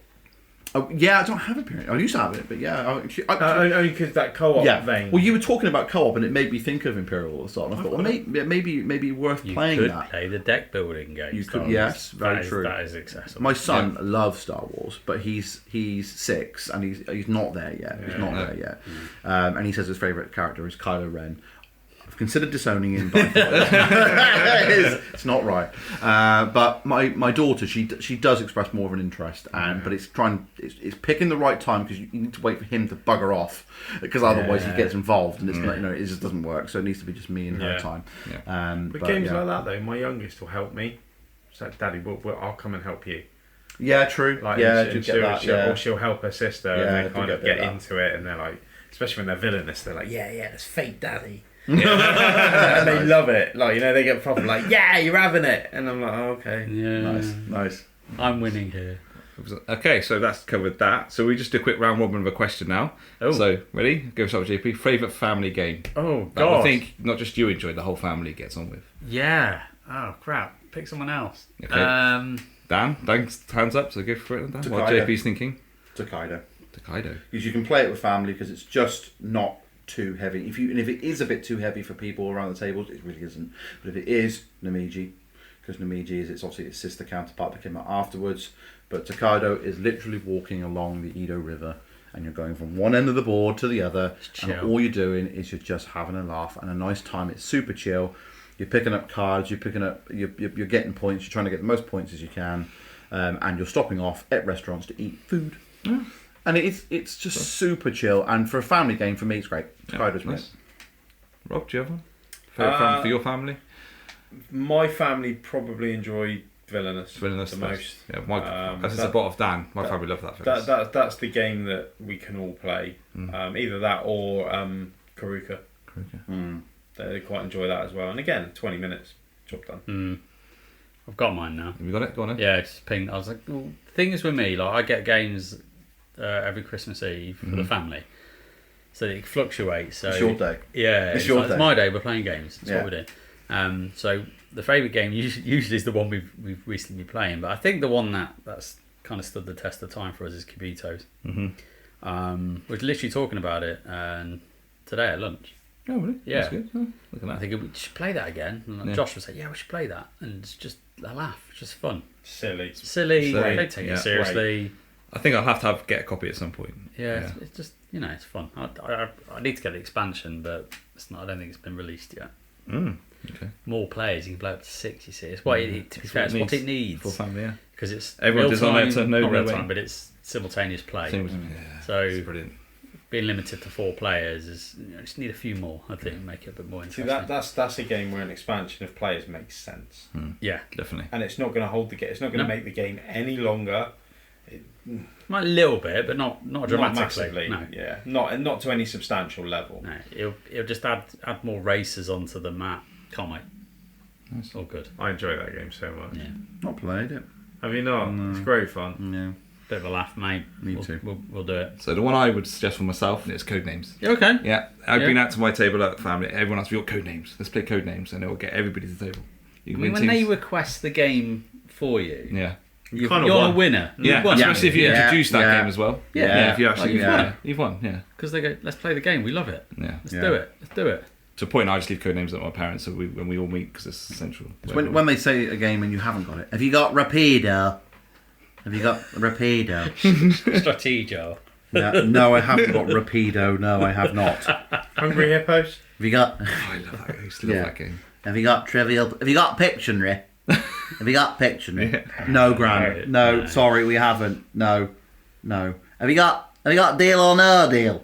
Oh, yeah, I don't have a period. I used to have it, but yeah.
Only because that co-op vein.
Well, you were talking about co-op, and it made me think of Imperial all of a sudden. I thought, well, maybe worth
You
playing
could
that.
play the deck building game.
You could-
Star
yes,
Wars.
very
That is-
true.
That is accessible.
My son loves Star Wars, but he's 6 and he's not there yet. He's not there yet. And he says his favourite character is Kylo Ren. I've considered disowning him, but I thought it's not right. But my daughter, she does express more of an interest, but it's picking the right time because you need to wait for him to bugger off, because otherwise he gets involved and it's not, it just doesn't work. So it needs to be just me and her time.
With games like that, though, my youngest will help me. It's like, "Daddy, I'll come and help you."
Yeah, true.
Like,
yeah,
and
do get that. Yeah.
or she'll help her sister,
Yeah,
and
do
they kind of
get
get
that.
into it, and they're like, especially when they're villainous, they're like, "Yeah, let's fake Daddy." And they love it. Like, they get proper like, "Yeah, you're having it," and I'm like, "Oh, okay."
Yeah.
Nice.
I'm winning here.
Okay, so that's covered that. So we just do a quick round robin of a question now.
Oh.
So ready? Go start with JP. Favourite family game?
Oh
That I
God.
think not just you enjoy, the whole family gets on with.
Yeah. Oh crap. Pick someone else.
Okay.
Um.
Dan's hands up, so go for it. Dan. While
Takaido.
JP's thinking.
Takaido.
Takaido.
Because you can play it with family because it's just not too heavy. If it is a bit too heavy for people around the tables, it really isn't. But if it is, Namiji, because Namiji is its sister counterpart that came out afterwards. But Takaido is literally walking along the Edo River, and you're going from one end of the board to the other, and
chill.
all you're doing is you're just having a laugh and a nice time. It's super chill. You're picking up cards, you're getting points, you're trying to get the most points as you can, and you're stopping off at restaurants to eat food. And it's just super chill, and for a family game, for me, it's great. Takaido's great.
Nice. Rob, do you have one? Favourite family for your family?
My family probably enjoy Villainous
Villainous
the
that's-
most.
Yeah, that's a bot of Dan. My family love that.
That's the game that we can all play. Either that or Karuka.
Mm.
They quite enjoy that as well. And again, 20 minutes, job done.
I've got mine now.
Have you got it? Go on then.
Yeah, it's pinged. I was like, well, the thing is with me, like I get games every Christmas Eve for the family, so it fluctuates. So
It's your day.
Yeah,
It's your
like,
day.
It's my day. We're playing games. That's
Yeah.
what we're doing. So the favourite game usually is the one we've recently been playing, but I think the one that's kind of stood the test of time for us is Cubitos. We're literally talking about it today at lunch.
Oh, really?
Yeah.
That's good. Oh, look at
I
that.
think we should play that again. And
Yeah.
Josh would say, "Yeah, we should play that," and it's just a laugh. It's just fun.
Silly.
Silly.
Silly.
Don't take
Yeah.
it seriously.
I think I'll have to get a copy at some point.
Yeah, it's just it's fun. I need to get the expansion, but it's not. I don't think it's been released yet.
Okay.
More players, you can play up to 6. You see, it's what it, to be fair, it's what it needs
For family, yeah.
because it's
Everyone's
real
on there
time,
to know
not real
their
time,
way.
but it's simultaneous play.
Yeah.
So
It's brilliant.
being limited to 4 players is just need a few more. I think make it a bit more
See,
interesting.
that's a game where an expansion of players makes sense.
Yeah,
Definitely.
And it's not going to hold the game. It's not going to
No.
make the game any longer.
a little bit, but not dramatically.
Not massively.
No.
Yeah. Not to any substantial level.
No, it'll just add more races onto the map. Can't wait. It's all good.
I enjoy that game so much.
Yeah,
Not played it.
Have you not?
No.
It's great fun.
Yeah.
bit of a laugh, mate.
Me too.
We'll do it.
So the one I would suggest for myself is Codenames.
You okay?
Yeah, I've
Yeah.
been out to my table at the family. Everyone asks, "Your Codenames? Let's play Codenames," and it will get everybody to the table. You
I
can
mean,
win
when they
teams.
request the game for you,
Yeah,
you're
kinda
a
won.
winner.
yeah,
You've won.
especially if you
Yeah.
introduce that
Yeah.
game as well.
Yeah.
if you actually,
Like, you've won.
you've won. Yeah,
Because they go, let's play the game. We love it.
yeah.
Let's
Yeah.
do it. Let's do it.
To a point, I just leave Codenames at my parents, so when we all meet, because it's essential.
It's when they say a game and you haven't got it. Have you got Rapido? Have you got Rapido?
Strategio.
No, I haven't got Rapido. No, I have not. Have
Hungry Hippos?
you got?
Oh, I love that. I used to love
Yeah.
that game.
Have you got Trivial? Have you got Pictionary? Have you got Pictionary? No, Gran. No, sorry, we haven't. No. Have you got Deal or No Deal?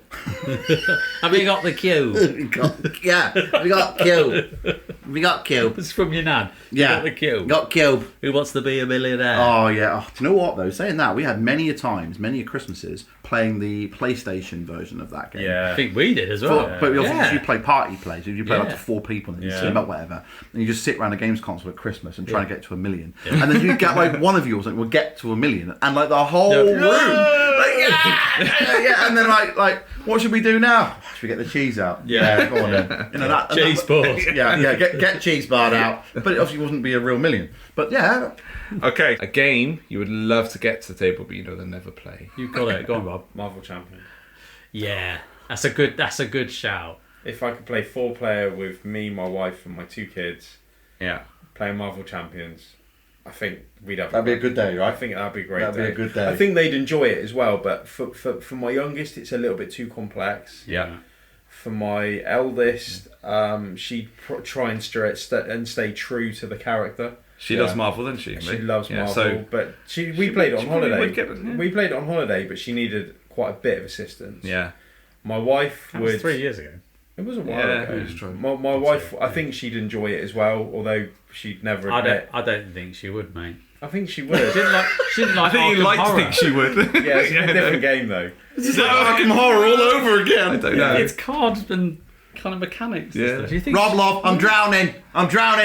Have you got the cube?
Have you got Cube? Have you got Cube?
It's from your nan.
Yeah.
You got the cube.
Got Cube.
Who wants to be a millionaire?
Oh yeah. Oh, do you know what though? Saying that, we had many a Christmases playing the PlayStation version of that game.
I think we did as well.
But we also
Yeah.
you play party play, so you play up
Yeah.
to 4 people and you
Yeah.
team up whatever, and you just sit around a games console at Christmas and try to get to 1 million, and then you get like one of you or something will get to 1 million, and like the whole room, like, yeah, and then like what should we do now? Should we get the cheese out?
Yeah.
Go on then. You know, that
Cheese balls.
Yeah, get cheese barred out, but it obviously wouldn't be a real million. But yeah,
Okay, a game you would love to get to the table, but you know they'll never play.
You've got it. Go on, Rob.
Marvel Champion.
Yeah. That's a good shout.
If I could play 4-player with me, my wife, and my 2 kids,
Yeah.
playing Marvel Champions, I think we'd have.
that'd be a good day,
I
right?
think that'd be a great.
That'd be a good day.
I think they'd enjoy it as well. But for my youngest, it's a little bit too complex.
Yeah.
For my eldest, she'd try and stay true to the character.
She loves Marvel, doesn't she?
She loves
Yeah,
Marvel,
so
but we played it on
probably
holiday.
would get it, yeah.
We played it on holiday, but she needed quite a bit of assistance.
yeah.
My wife
That
would.
was 3 years ago.
It was a while
Yeah,
ago.
it was true.
My wife, I think she'd enjoy it as well, although she'd never admit.
I don't think she would, mate.
I think she would.
She didn't like
I think you'd
Arkham
like to
Horror.
think she would.
Yeah, it's a different game though.
It's like Arkham Horror all over again.
I don't know.
It's cards and kind of mechanics. and
Yeah.
stuff. Do you think
Rob, love, I'm drowning,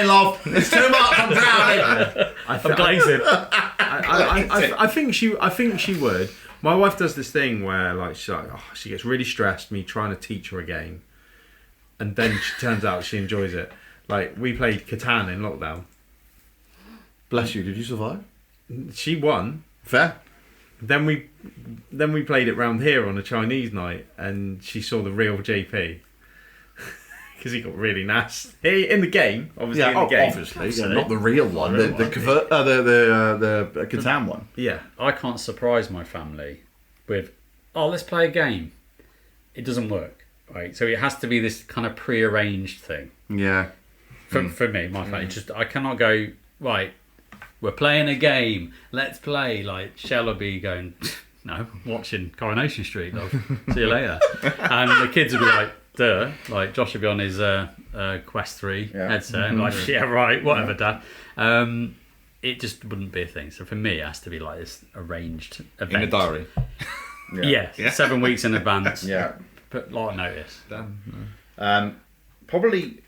love. It's too much. I'm drowning.
I'm glazing.
I think she would. My wife does this thing where she gets really stressed me trying to teach her a game, and then she turns out she enjoys it. Like we played Catan in lockdown.
Bless you. Did you survive?
She won.
Fair.
Then we played it round here on a Chinese night, and she saw the real JP because he got really nasty in the game. Obviously, in the game.
Obviously, yeah, not the real one. The Catan one.
Yeah,
I can't surprise my family with, let's play a game. It doesn't work, right? So it has to be this kind of pre-arranged thing.
Yeah.
For me, my family, I cannot go, right, we're playing a game, let's play. Like, Shell will be going, no, watching Coronation Street, love. See you later. And the kids will be like, duh. Like, Josh will be on his Quest 3 headset and like, yeah, right, whatever, Dad. It just wouldn't be a thing. So for me, it has to be like this arranged event.
In a diary.
Yeah, 7 weeks in advance.
Yeah.
Put a lot of notice.
Probably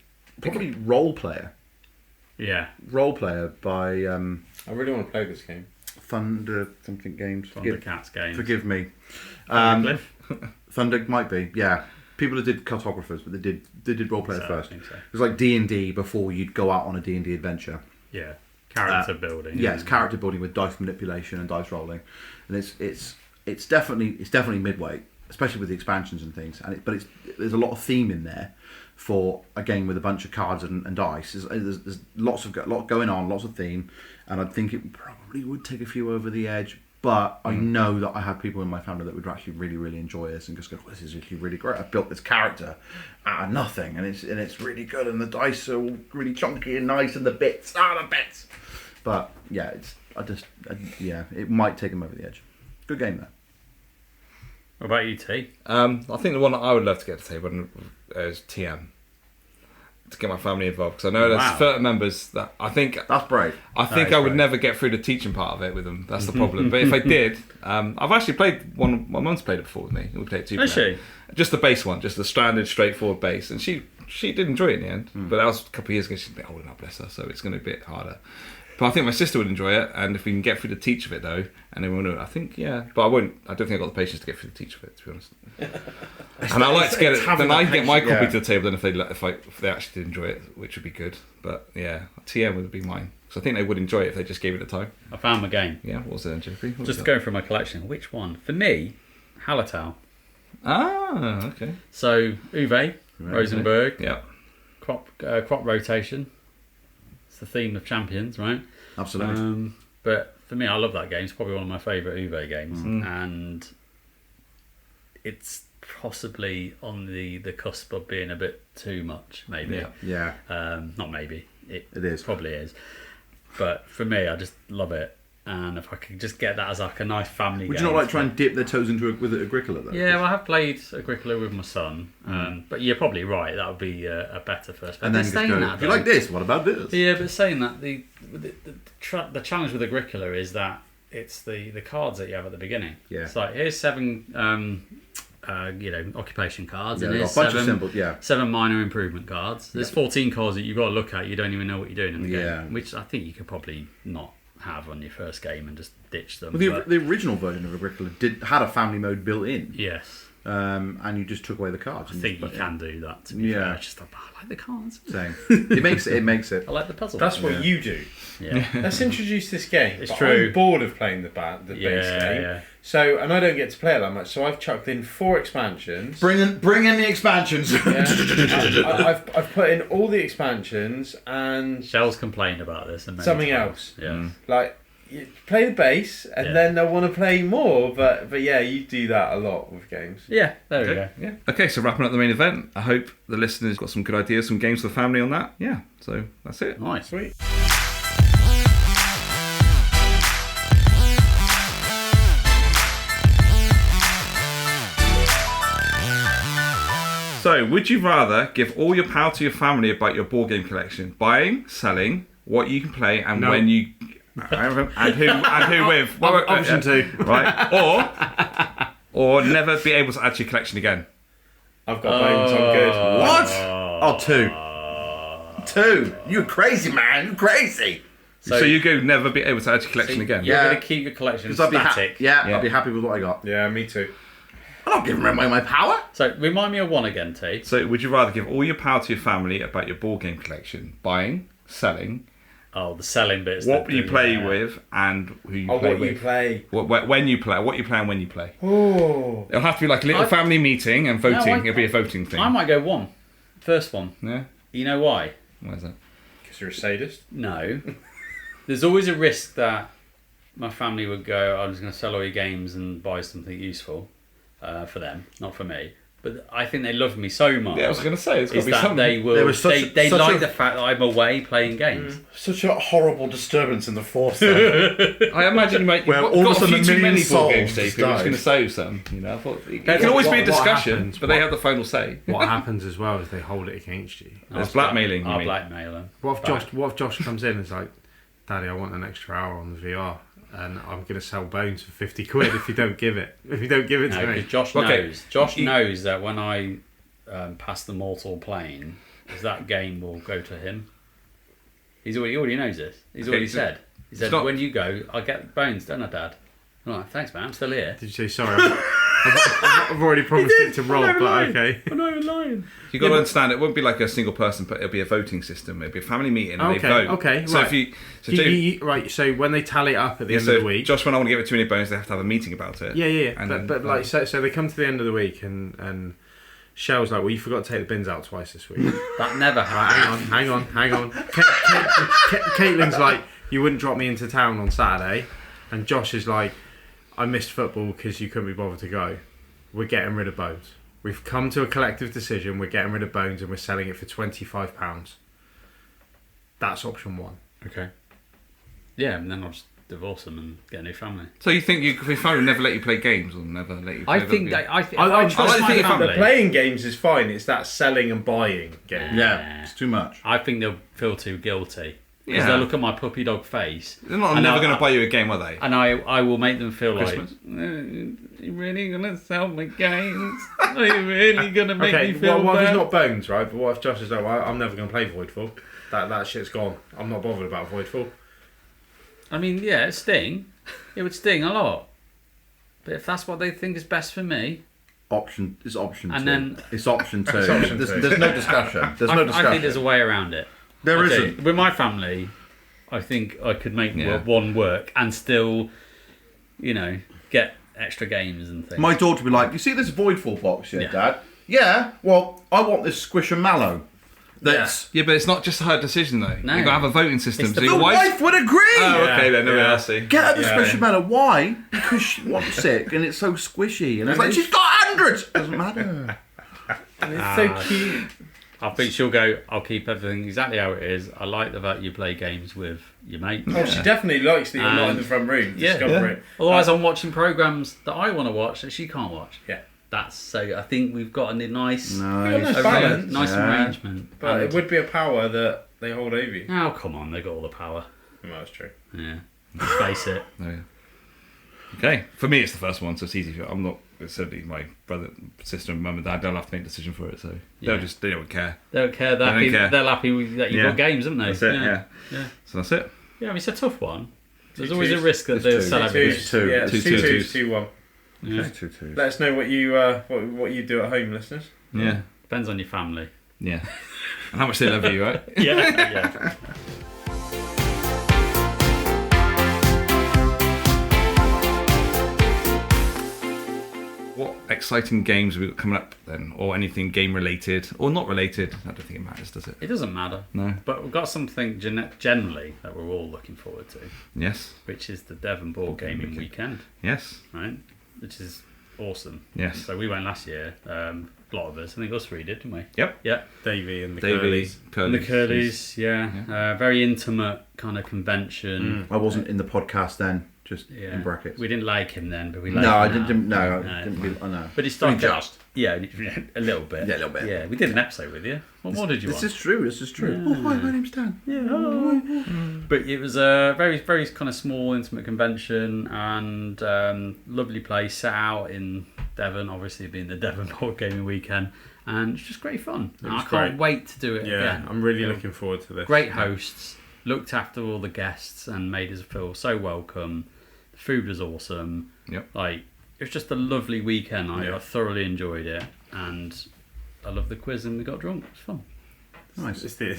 Role Player.
Yeah.
Role Player by
I really want to play this game.
Thunder something games.
Thundercats games.
Forgive me.
Cliff?
Thunder might be. Yeah. People that did cartographers, but they did Role Player
So, I
first.
think so.
It was like D&D before you'd go out on a D&D adventure.
Yeah. Character building.
Yeah, it's character building with dice manipulation and dice rolling, and it's definitely midweight, especially with the expansions and things. There's a lot of theme in there for a game with a bunch of cards and dice. There's lot going on, lots of theme, and I think it probably would take a few over the edge. But I know that I have people in my family that would actually really, really enjoy this and just go, "This is actually really great. I've built this character out of nothing, and it's really good, and the dice are all really chunky and nice, and the bits. But yeah, it might take them over the edge. Good game though.
What about you, T?
I think the one that I would love to get to the table is TM. To get my family involved, because I know there's certain members that I think
That's brave.
I would never get through the teaching part of it with them. That's the problem. But if I did, I've actually played one. My mum's played it before with me. We played it 2
Has she?
Just the base one, just the standard, straightforward base, and she did enjoy it in the end. But that was a couple of years ago. She's a bit older now, bless her, so it's going to be a bit harder. But I think my sister would enjoy it, and if we can get through the teach of it though, and everyone will, I think but I won't. I don't think I've got the patience to get through the teach of it, to be honest. And I like to get it. Then I can get my copy to the table. Then if they actually did enjoy it, which would be good. But yeah, TM would be mine, because I think they would enjoy it if they just gave it the time.
I found my game.
Yeah, what was it, JP?
Just going through my collection. Which one? For me, Hallertau.
Ah, okay.
So Uwe, Rosenberg,
Yeah.
crop rotation. It's the theme of Champions, right?
Absolutely.
But for me, I love that game. It's probably one of my favourite Uwe games, and it's possibly on the cusp of being a bit too much, maybe.
Yeah.
Not maybe. It
is.
Probably is. But for me, I just love it. And if I could just get that as like a nice family
Would
game.
you not like try and dip their toes into it with Agricola though?
Yeah, well, I have played Agricola with my son. But you're probably right. That would be a better first.
And then just go, if you like this, what about this?
Yeah, but saying that, the challenge with Agricola is that it's the cards that you have at the beginning.
Yeah.
It's like, here's 7 occupation cards,
Yeah,
and
got
here's
a bunch of symbols,
7 minor improvement cards. There's 14 cards that you've got to look at. You don't even know what you're doing in the game, which I think you could probably not have on your first game and just ditch them.
Well, the original version of Agricola had a family mode built in.
Yes.
And you just took away the cards.
I think you can do that. To be fair. I just thought, I like the cards.
Same. It makes it.
I like the puzzle.
That's what you do.
Yeah.
Let's introduce this game.
It's
but
true.
I'm bored of playing the base game.
Yeah.
So, and I don't get to play it that much. So I've chucked in 4 expansions.
Bring in the expansions.
Yeah. I've put in all the expansions and
Shell's complained about this and
something else.
Yeah.
Like, you play the base and then they'll want to play more. But yeah, you do that a lot with games.
Yeah, there we go.
Yeah. Okay, so wrapping up the main event. I hope the listeners got some good ideas, some games for the family on that. Yeah, so that's it.
Nice.
Sweet.
So, would you rather give all your power to your family about your board game collection, buying, selling, what you can play, and when you, and who with?
Option 2,
right? Or never be able to add to your collection again.
I've got bones. I'm good.
What? 2. You're crazy, man. You're crazy.
So you go never be able to add to your collection again.
You're going to keep your collection
Because
static.
I'll be happy with what I got.
Yeah, me too.
I'm not giving away my power.
So remind me of one again, T.
So would you rather give all your power to your family about your board game collection, buying, selling,
Oh, the selling bits.
what you play with, and who you play
what
with?
you play.
When you play, what you play and when you play.
Oh.
It'll have to be like a little family meeting and voting. It'll be a voting thing.
I might go 1. First one.
Yeah?
You know why?
Why is that?
Because you're a sadist.
No. There's always a risk that my family would go, I'm just going to sell all your games and buy something useful for them, not for me. But I think they love me so much.
Yeah, I was going to say, it's got to be
that
something.
they will.
There was
They like the fact that I'm away playing games.
Such a horrible disturbance in the force. There.
I imagine you might.
Well,
You've
all of
got
a
a few
sudden
too many
souls
board games, JP. I was
died.
going to say something. You know, I thought it
That's
can always be a
what
discussion,
happens,
but they have the final say.
What happens as well is they hold it against you.
There's blackmailing. You
I'll
mean?
blackmail them.
What if Josh comes in and is like, Daddy, I want an extra hour on the VR, and I'm going to sell bones for 50 quid if you don't give it. If you don't give it
No,
to me.
because Josh
Okay.
knows. Josh knows that when I past the mortal plane, is that game will go to him. He already knows this. He's already said. He said, when you go, I get bones, don't I, Dad? I'm like, thanks, man. I'm still here.
Did you say sorry? I've already promised it to Rob, but okay.
I'm not even lying.
You've got to understand, it won't be like a single person, but it'll be a voting system. It'll be a family meeting and they vote.
Okay,
so
right.
if
right, so when they tally it up at the end of the week...
Josh, when I want to give it too many bones, they have to have a meeting about it.
Yeah.
And
But like, so they come to the end of the week and Shell's like, well, you forgot to take the bins out twice this week.
That never happened.
Hang on. Caitlin's like, you wouldn't drop me into town on Saturday. And Josh is like, I missed football because you couldn't be bothered to go. We're getting rid of bones. We've come to a collective decision. We're getting rid of bones and we're selling it for £25. That's option one.
Okay. Yeah, and then I'll just divorce them and get a new family.
So you think your family will never let you play games or never let you play
I think
games?
I trust my family.
The playing games is fine. It's that selling and buying game.
Yeah, it's too much.
I think they'll feel too guilty. Because
Yeah.
they'll look at my puppy dog face.
They're never going to buy you a game, are they?
And I will make them feel
Christmas?
like, you really going to sell me games? Are you really going to make me feel
what if
bad?
it's not bones, right? But what if Josh is like, well, I'm never going to play Voidfall. That shit's gone. I'm not bothered about Voidfall.
I mean, yeah, it'd sting. It would sting a lot. But if that's what they think is best for me...
It's option
And
two.
then-
It's option two.
It's option two.
There's no discussion. There's no
I
discussion.
think there's a way around it.
There
I do.
isn't.
With my family, I think I could make
Yeah.
one work and still, get extra games and things.
My daughter would be like, you see this Voidfall box here,
Yeah.
Dad? Yeah, well, I want this Squish and Mallow. That's...
Yeah, but it's not just her decision, though.
No.
You've got to have a voting system.
It's
So
the
your
The
wife...
wife would agree!
Oh, okay, then.
Yeah.
I see.
Get her the
Yeah.
Squish and Mallow. Why? Because she wants it, and it's so squishy. And it's like, she's got hundreds! Doesn't matter.
And it's so cute.
I think she'll go, I'll keep everything exactly how it is. I like the fact you play games with your mates.
Oh, she definitely likes that you're not in the front room. Discover it.
Otherwise, I'm watching programmes that I want to watch that she can't watch.
Yeah.
That's so. I think we've got a nice,
Nice.
balance.
nice
Yeah.
arrangement.
But
And-
it would be a power that they hold over you.
Oh, come on, they got all the power.
Well, that's true.
Yeah, let's face it.
Oh, yeah. Okay, for me it's the first one, so it's easy. I'm not. It's certainly my brother, sister, and mum and dad. They'll have to make a decision for it, so
Yeah.
they don't care.
They don't care.
They don't care.
They're happy with, that you've
Yeah.
got games, haven't they?
That's it. Yeah.
Yeah.
So that's it.
Yeah, I mean, it's a tough one. There's
Two
always a
twos.
risk that
It's
they'll
two.
sell
It's
everything.
two.
Yeah,
Two
two
twos.
twos, 2-1.
Yeah.
It's 2-2.
Let us know what you what you do at home, listeners.
Yeah.
Depends on your family.
Yeah. And how much they love you, right?
Yeah.
What exciting games have we got coming up then, or anything game related or not related? I don't think it matters, does it?
It doesn't matter.
No.
But we've got something generally that we're all looking forward to,
Yes.
which is the Devon Board Gaming Weekend,
Yes.
right? Which is awesome.
Yes.
So we went last year. A lot of us. I think us three did, didn't we?
Yep.
Yeah.
Davey and the
Davey,
Curlies.
And the Curlies, yeah. Very intimate kind of convention.
I wasn't in the podcast then, just
Yeah.
in brackets.
We didn't like him then, but we liked
No, I
him now.
didn't. No,
No.
I didn't. I know.
But it's started.
Just.
Yeah, a little bit.
Yeah, a little bit.
Yeah, we did an episode with you. What more did you
This
want?
is true. This is true. Oh, hi, my name's Dan.
But it was a very, very kind of small, intimate convention and lovely place set out in Devon, obviously being the Devon Board Gaming Weekend. And it's just great fun.
It was
I can't
great.
wait to do it
Yeah,
again.
I'm really looking forward to this.
Great hosts, looked after all the guests and made us feel so welcome. The food was awesome.
Yep.
Like, it was just a lovely weekend.
Yeah.
I thoroughly enjoyed it. And I loved the quiz and we got drunk. It was fun.
Nice.
It's the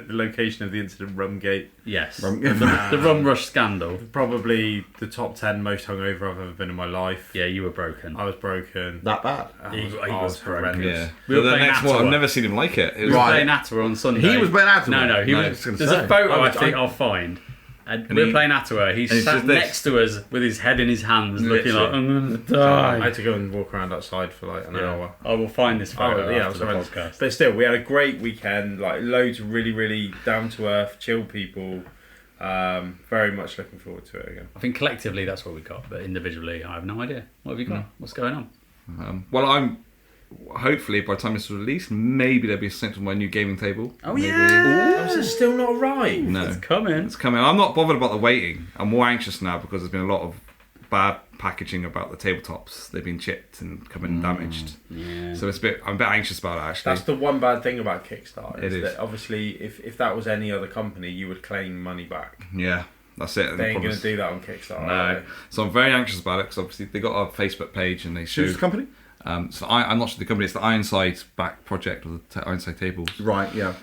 location of the incident, Rumgate.
Yes.
Rum-
The rum rush scandal.
Probably the top 10 most hungover I've ever been in my life.
Yeah, you were broken.
I was broken.
That bad.
He
I
was broken.
horrendous.
Yeah.
We were
But the
playing
next one, I've
Ottawa.
never seen him like it. It
We
was
were
Right.
playing Ottawa on Sunday.
He was playing Ottawa?
No, he
No,
was.
I was gonna
There's
say.
a photo I
I-
think I'll find. And
And
we're
he-
playing Ottawa. He's
and he's
sat
just this.
next to us with his head in his hands, looking like,
Literally.
I'm going to
I
die.
had to go and walk around outside for like an hour.
I will find this photo
yeah,
after the
horrendous.
podcast.
But still, we had a great weekend. Like loads of really, really down to earth, chill people. Very much looking forward to it again.
I think collectively that's what we got, but individually I have no idea. What have you got? What's going on?
Well, I'm hopefully by the time this is released, maybe there'll be a sense of my new gaming table.
Oh,
Maybe.
yeah.
Is it still not arrived?
No,
It's coming.
it's coming. I'm not bothered about the waiting. I'm more anxious now because there's been a lot of bad packaging about the tabletops. They've been chipped and come in damaged.
Yeah.
So I'm a bit anxious about it, actually.
That's the one bad thing about Kickstarter.
It is.
That obviously, if that was any other company, you would claim money back.
Yeah, that's it. And
They
the
ain't
problem
going
is-
to do that on Kickstarter.
No.
are they?
So I'm very anxious about it because obviously they got our Facebook page and they
Who's
showed.
the company?
So I'm not sure the company. It's the Ironside back project or the Ironside tables.
Right, yeah.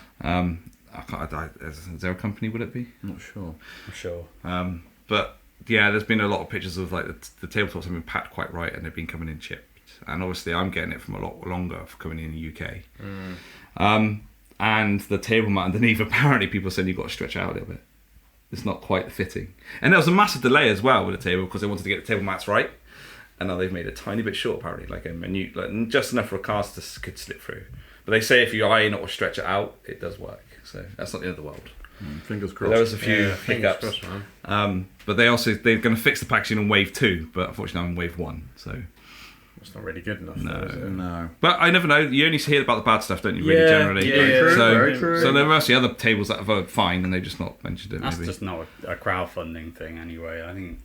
Is there a company? Would it be?
I'm not sure.
I'm sure.
But yeah, there's been a lot of pictures of like the tabletops have been packed quite right and they've been coming in chipped. And obviously I'm getting it from a lot longer for coming in the UK. And the table mat underneath, apparently people said you've got to stretch out a little bit. It's not quite fitting. And there was a massive delay as well with the table because they wanted to get the table mats right. And now they've made it a tiny bit short, apparently, like a minute, like just enough for a cast could slip through. But they say if you iron it or stretch it out, it does work. So that's not the end of the world.
Fingers
But
crossed.
there was a few
Fingers
hiccups.
crossed, man.
But they're going to fix the packaging on wave 2, but unfortunately I'm in wave 1. So
That's not really good enough.
No.
though, is it?
No.
but I never know. You only hear about the bad stuff, don't you? Really,
Yeah,
generally.
yeah, Very true,
so,
very true.
So there are actually other tables that have fine, and they've just not mentioned it.
That's
maybe.
just not a crowdfunding thing anyway. I think,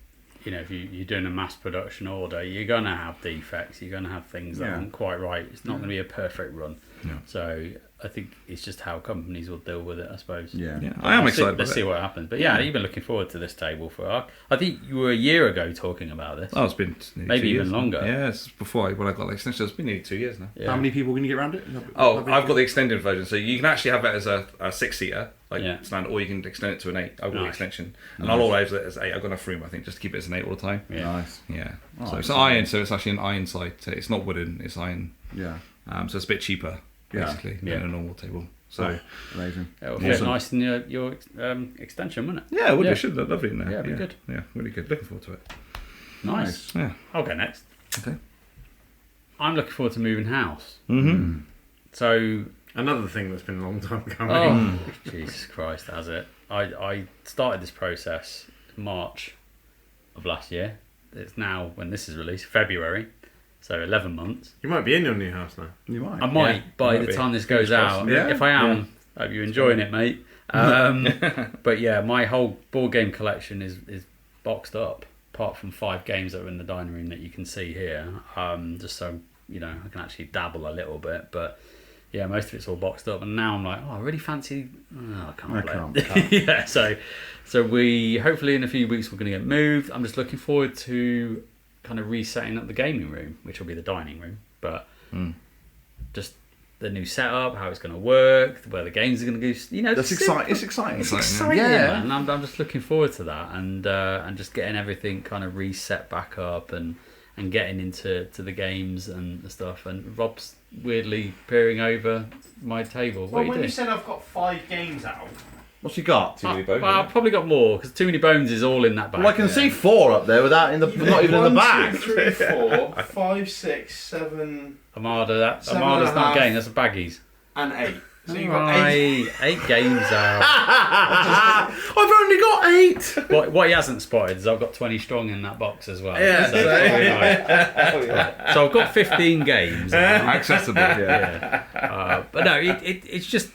if you're doing a mass production order, you're going to have defects. You're going to have things that aren't quite right. It's not going to be a perfect run.
Yeah.
So I think it's just how companies will deal with it, I suppose.
Yeah.
Yeah, I am excited.
Let's
about
see
it.
what happens. But yeah, you've been looking forward to this table for. I think you were a year ago talking about this.
Oh, it's been nearly
Maybe
2
even
years.
longer.
Yeah, it's before when I got the extension. It's been nearly 2 years now.
Yeah.
How many people can you get around it?
Oh, I've got the extended version, so you can actually have it as a 6-seater, like
Yeah.
standard, or you can extend it to an 8. I've got the
Nice.
extension, and I'll always have it as 8. I've got enough room, I think, just to keep it as an 8 all the time.
Yeah.
Nice.
Yeah.
Oh,
So it's
excellent.
iron, so it's actually an Ironside. It's not wooden, it's iron.
Yeah.
So it's a bit cheaper,
Yeah.
basically,
Yeah.
than a normal table. So
Amazing.
It'll fit
Awesome.
nice in your extension, wouldn't it?
yeah, it would
Yeah.
be. Should look lovely in there.
Yeah, it'd be good.
Yeah, really good. Looking forward to it.
Nice.
Yeah.
I'll go next.
Okay.
I'm looking forward to moving house.
Mm-hmm.
So,
Another thing that's been a long time coming.
oh, Jesus Christ, has it? I started this process in March of last year. It's now, when this is released, February. So 11 months.
You might be in your new house now.
You might.
I might
Yeah,
by
might
the
be.
time this goes out.
Yeah.
If I am, hope you're enjoying it, mate. But yeah, my whole board game collection is boxed up, apart from 5 games that are in the dining room that you can see here. Just so I can actually dabble a little bit. But yeah, most of it's all boxed up, and now I'm like, I really fancy. I can't play it. Yeah, so we hopefully in a few weeks we're going to get moved. I'm just looking forward to kind of resetting up the gaming room, which will be the dining room, but just the new setup, how it's going to work, where the games are going to go.
That's exciting. It's exciting.
Exciting,
Exciting,
Yeah.
man. I'm just looking forward to that, and just getting everything kind of reset back up and getting into the games and stuff. And Rob's weirdly peering over my table. What are you doing?
said I've got 5 games out,
What's you got?
Too many bones,
Well, I've probably got more because Too Many Bones is all in that bag.
Well, I can see 4 up there without not even in the bag.
1, 2, 3, 4, 5, 6, 7,
Armada.
Seven
Armada's
and a
not
half.
a game. That's a baggies.
and 8. So you've got 8.
Right, 8 games out.
I've only got 8.
What he hasn't spotted is I've got 20 strong in that box as well.
Yeah.
So, so I've got 15 games.
Accessible.
But no, it's just,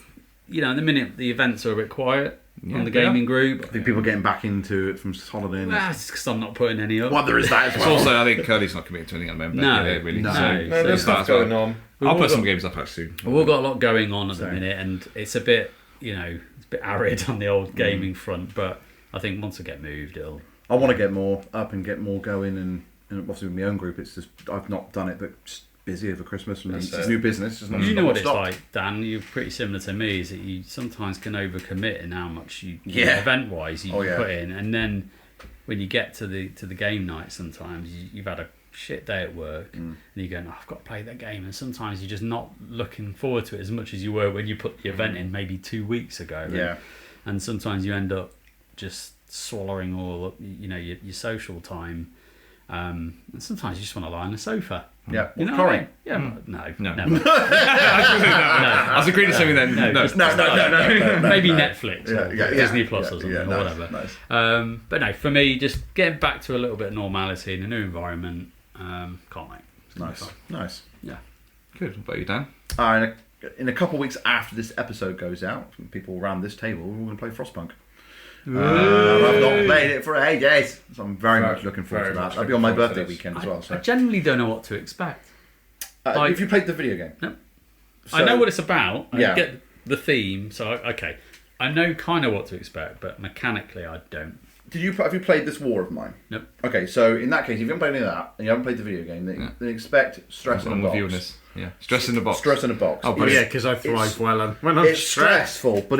the minute the events are a bit quiet on the
they are.
gaming group,
I think people are getting back into it from holiday. And
that's because I'm not putting any up.
well, there is that as
It's
well.
also, I think Curly's not committed to anything at the moment.
No.
Yeah, really.
No.
So,
No,
No,
so
there's
that's
stuff going
why-
on.
I'll put
all
some
got-
games up actually soon.
We've all got a lot going on at the
Same.
minute, and it's a bit, it's a bit arid on the old gaming front. But I think once I get moved, it'll.
I want to get more up and get more going, and obviously with my own group, it's just I've not done it, but just busy over Christmas and it's new business. Just not
You know what it's
stopped.
like, Dan. You're pretty similar to me. Is that you sometimes can overcommit in how much you
Yeah.
event-wise you
Oh, yeah.
put in, and then when you get to the game night, sometimes you've had a shit day at work, and you're going, I've got to play that game, and sometimes you're just not looking forward to it as much as you were when you put the event in maybe 2 weeks ago.
Yeah.
and sometimes you end up just swallowing all up, your social time. And sometimes you just want to lie on the sofa.
Yeah.
You know
Corey.
what I mean? Yeah, but no.
I was agreeing to something then. No.
just-
No.
maybe Netflix or
Yeah,
Disney Plus or something
yeah,
or
nice,
whatever.
nice.
But no, for me, just getting back to a little bit of normality in a new environment. Can't wait. It's gonna be
Nice,
fun.
nice.
Yeah.
Good. What about you, Dan?
In a couple of weeks after this episode goes out, people around this table, we're going to play Frostpunk. I've not played it for ages, so I'm very much looking forward to
very
that.
much
That'll be on my
looking forward to
birthday
this.
weekend as well.
I
So,
genuinely don't know what to expect.
if you played the video game,
No.
So-
I know what it's about. I
Yeah.
get the theme, so okay. I know kind of what to expect, but mechanically I don't.
have you played this War of Mine?
Nope.
Okay, so in that case, if you haven't played any of that and you haven't played the video game, then expect stress in a
I'm with you on
box.
this. Yeah, stress in the box.
Stress in a box.
Oh,
Well,
brilliant.
yeah, because I thrive
It's-
well and when I'm
It's
stressed.
stressful, but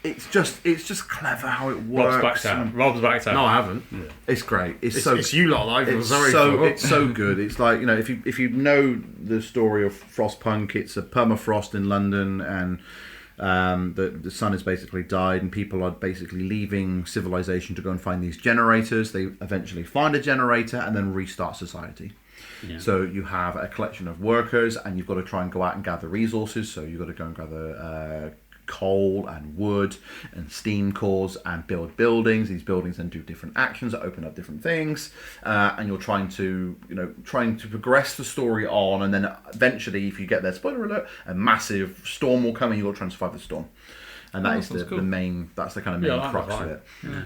it's just clever how it works.
Rob's backed out. Rob's backed out.
No, I haven't.
It's great. It's
It's you lot that I feel
It's
sorry
so
for.
it's so good. It's like, if you know the story of Frostpunk, it's a permafrost in London, and the sun has basically died, and people are basically leaving civilization to go and find these generators. They eventually find a generator and then restart society.
Yeah.
So you have a collection of workers, and you've got to try and go out and gather resources. So you've got to go and gather coal and wood and steam cores and build buildings. These buildings then do different actions that open up different things, and you're trying to progress the story on. And then eventually, if you get there, spoiler alert, a massive storm will come, and you've got to try and survive the storm. And that is
sounds
the
cool.
main. That's the kind of main
I like
crux
that
of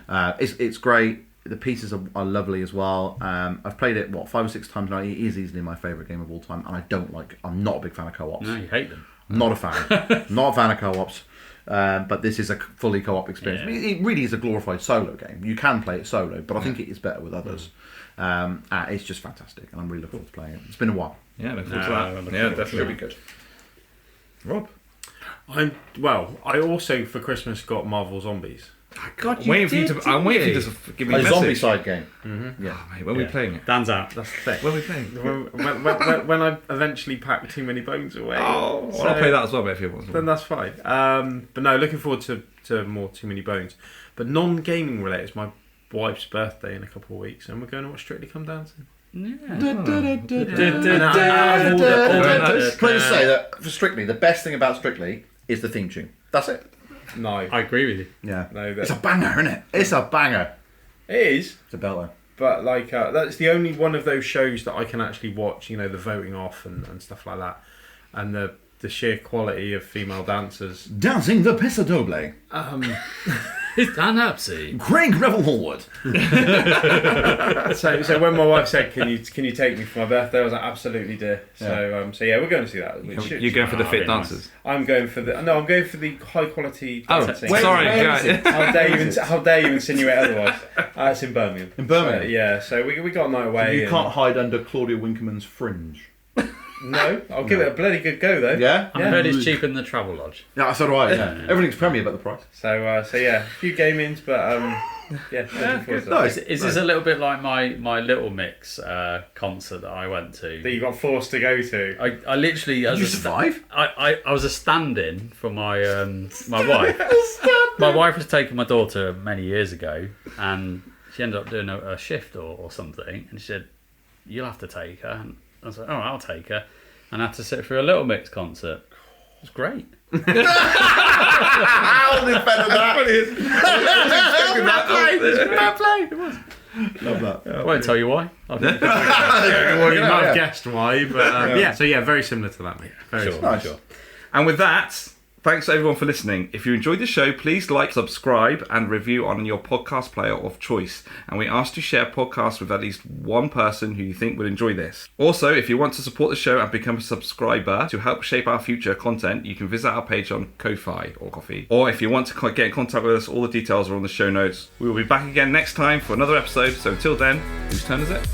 vibe.
it. It's great. The pieces are lovely as well. I've played it 5 or 6 times now. It is easily my favourite game of all time, and I'm not a big fan of co-ops.
No, you hate them.
Not a fan. Not a fan of co-ops. But this is a fully co-op experience.
Yeah.
I mean, it really is a glorified solo game. You can play it solo, but I think it is better with others. It's just fantastic, and I'm really looking forward to playing it. It's been a while.
Yeah, look forward
No,
to
I'm
that.
looking
Yeah,
forward to
It'll
definitely.
be good.
Rob?
I also for Christmas got Marvel Zombies.
God,
I'm waiting for you to give me a
A
message.
zombie side game.
Yeah, mate, when are we playing it?
Dan's out.
That's the thing.
When are we playing it?
when I eventually pack too many bones away.
Oh,
So-
I'll play that as well, mate, if you want.
Then that's fine. But no, looking forward to more Too Many Bones. But non-gaming related, it's my wife's birthday in a couple of weeks, and we're going to watch Strictly Come Dancing.
Yeah.
Can
nice.
I just say that for Strictly, the best thing about Strictly is the theme tune. That's it.
No,
I agree with you.
Yeah.
no,
It's a banger, isn't it? It's a banger.
it is.
It's a belter.
But that's the only one of those shows that I can actually watch. The voting off and stuff like that, and the sheer quality of female dancers.
Dancing the Pissa Doble.
It's Dan Upsy.
Craig Revel Hallward.
So when my wife said, "Can you take me for my birthday?" I was like, "Absolutely, dear." So yeah, we're going to see that.
You're going for the fit
very nice.
dancers.
I'm going for the high quality
Oh,
dancing.
sorry,
where is it?
How dare you insinuate otherwise? It's in Birmingham.
In Birmingham?
Yeah, so we got a night away.
You
and-
can't hide under Claudia Winkelmann's fringe.
No, I'll give it a bloody good go though.
Yeah?
I heard it's cheaper than the Travel Lodge.
Yeah, so do I. Yeah. Everything's Premier about the price.
So yeah, a few gamings, but yeah, looking forward to that.
Nice.
Is this a little bit like my Little Mix concert that I went
That
to?
you got forced to go to.
I literally
Did you survive?
I was a stand-in for my my wife. My wife was taking my daughter many years ago, and she ended up doing a shift or something, and she said, "You'll have to take her." And I was like, "All right, I'll take her," and I had to sit through a Little Mix concert. It was great.
How did better that? Love that.
I won't tell you why.
You might
Yeah.
have guessed why, but yeah. So yeah, very similar to that, mate. Very
Sure.
similar.
Nice.
And with that, thanks everyone for listening. If you enjoyed the show, please like, subscribe, and review on your podcast player of choice. And we ask you to share podcasts with at least one person who you think would enjoy this. Also, if you want to support the show and become a subscriber to help shape our future content, you can visit our page on Ko-Fi or Coffee. Or if you want to get in contact with us, all the details are on the show notes. We will be back again next time for another episode. So until then, whose turn is it?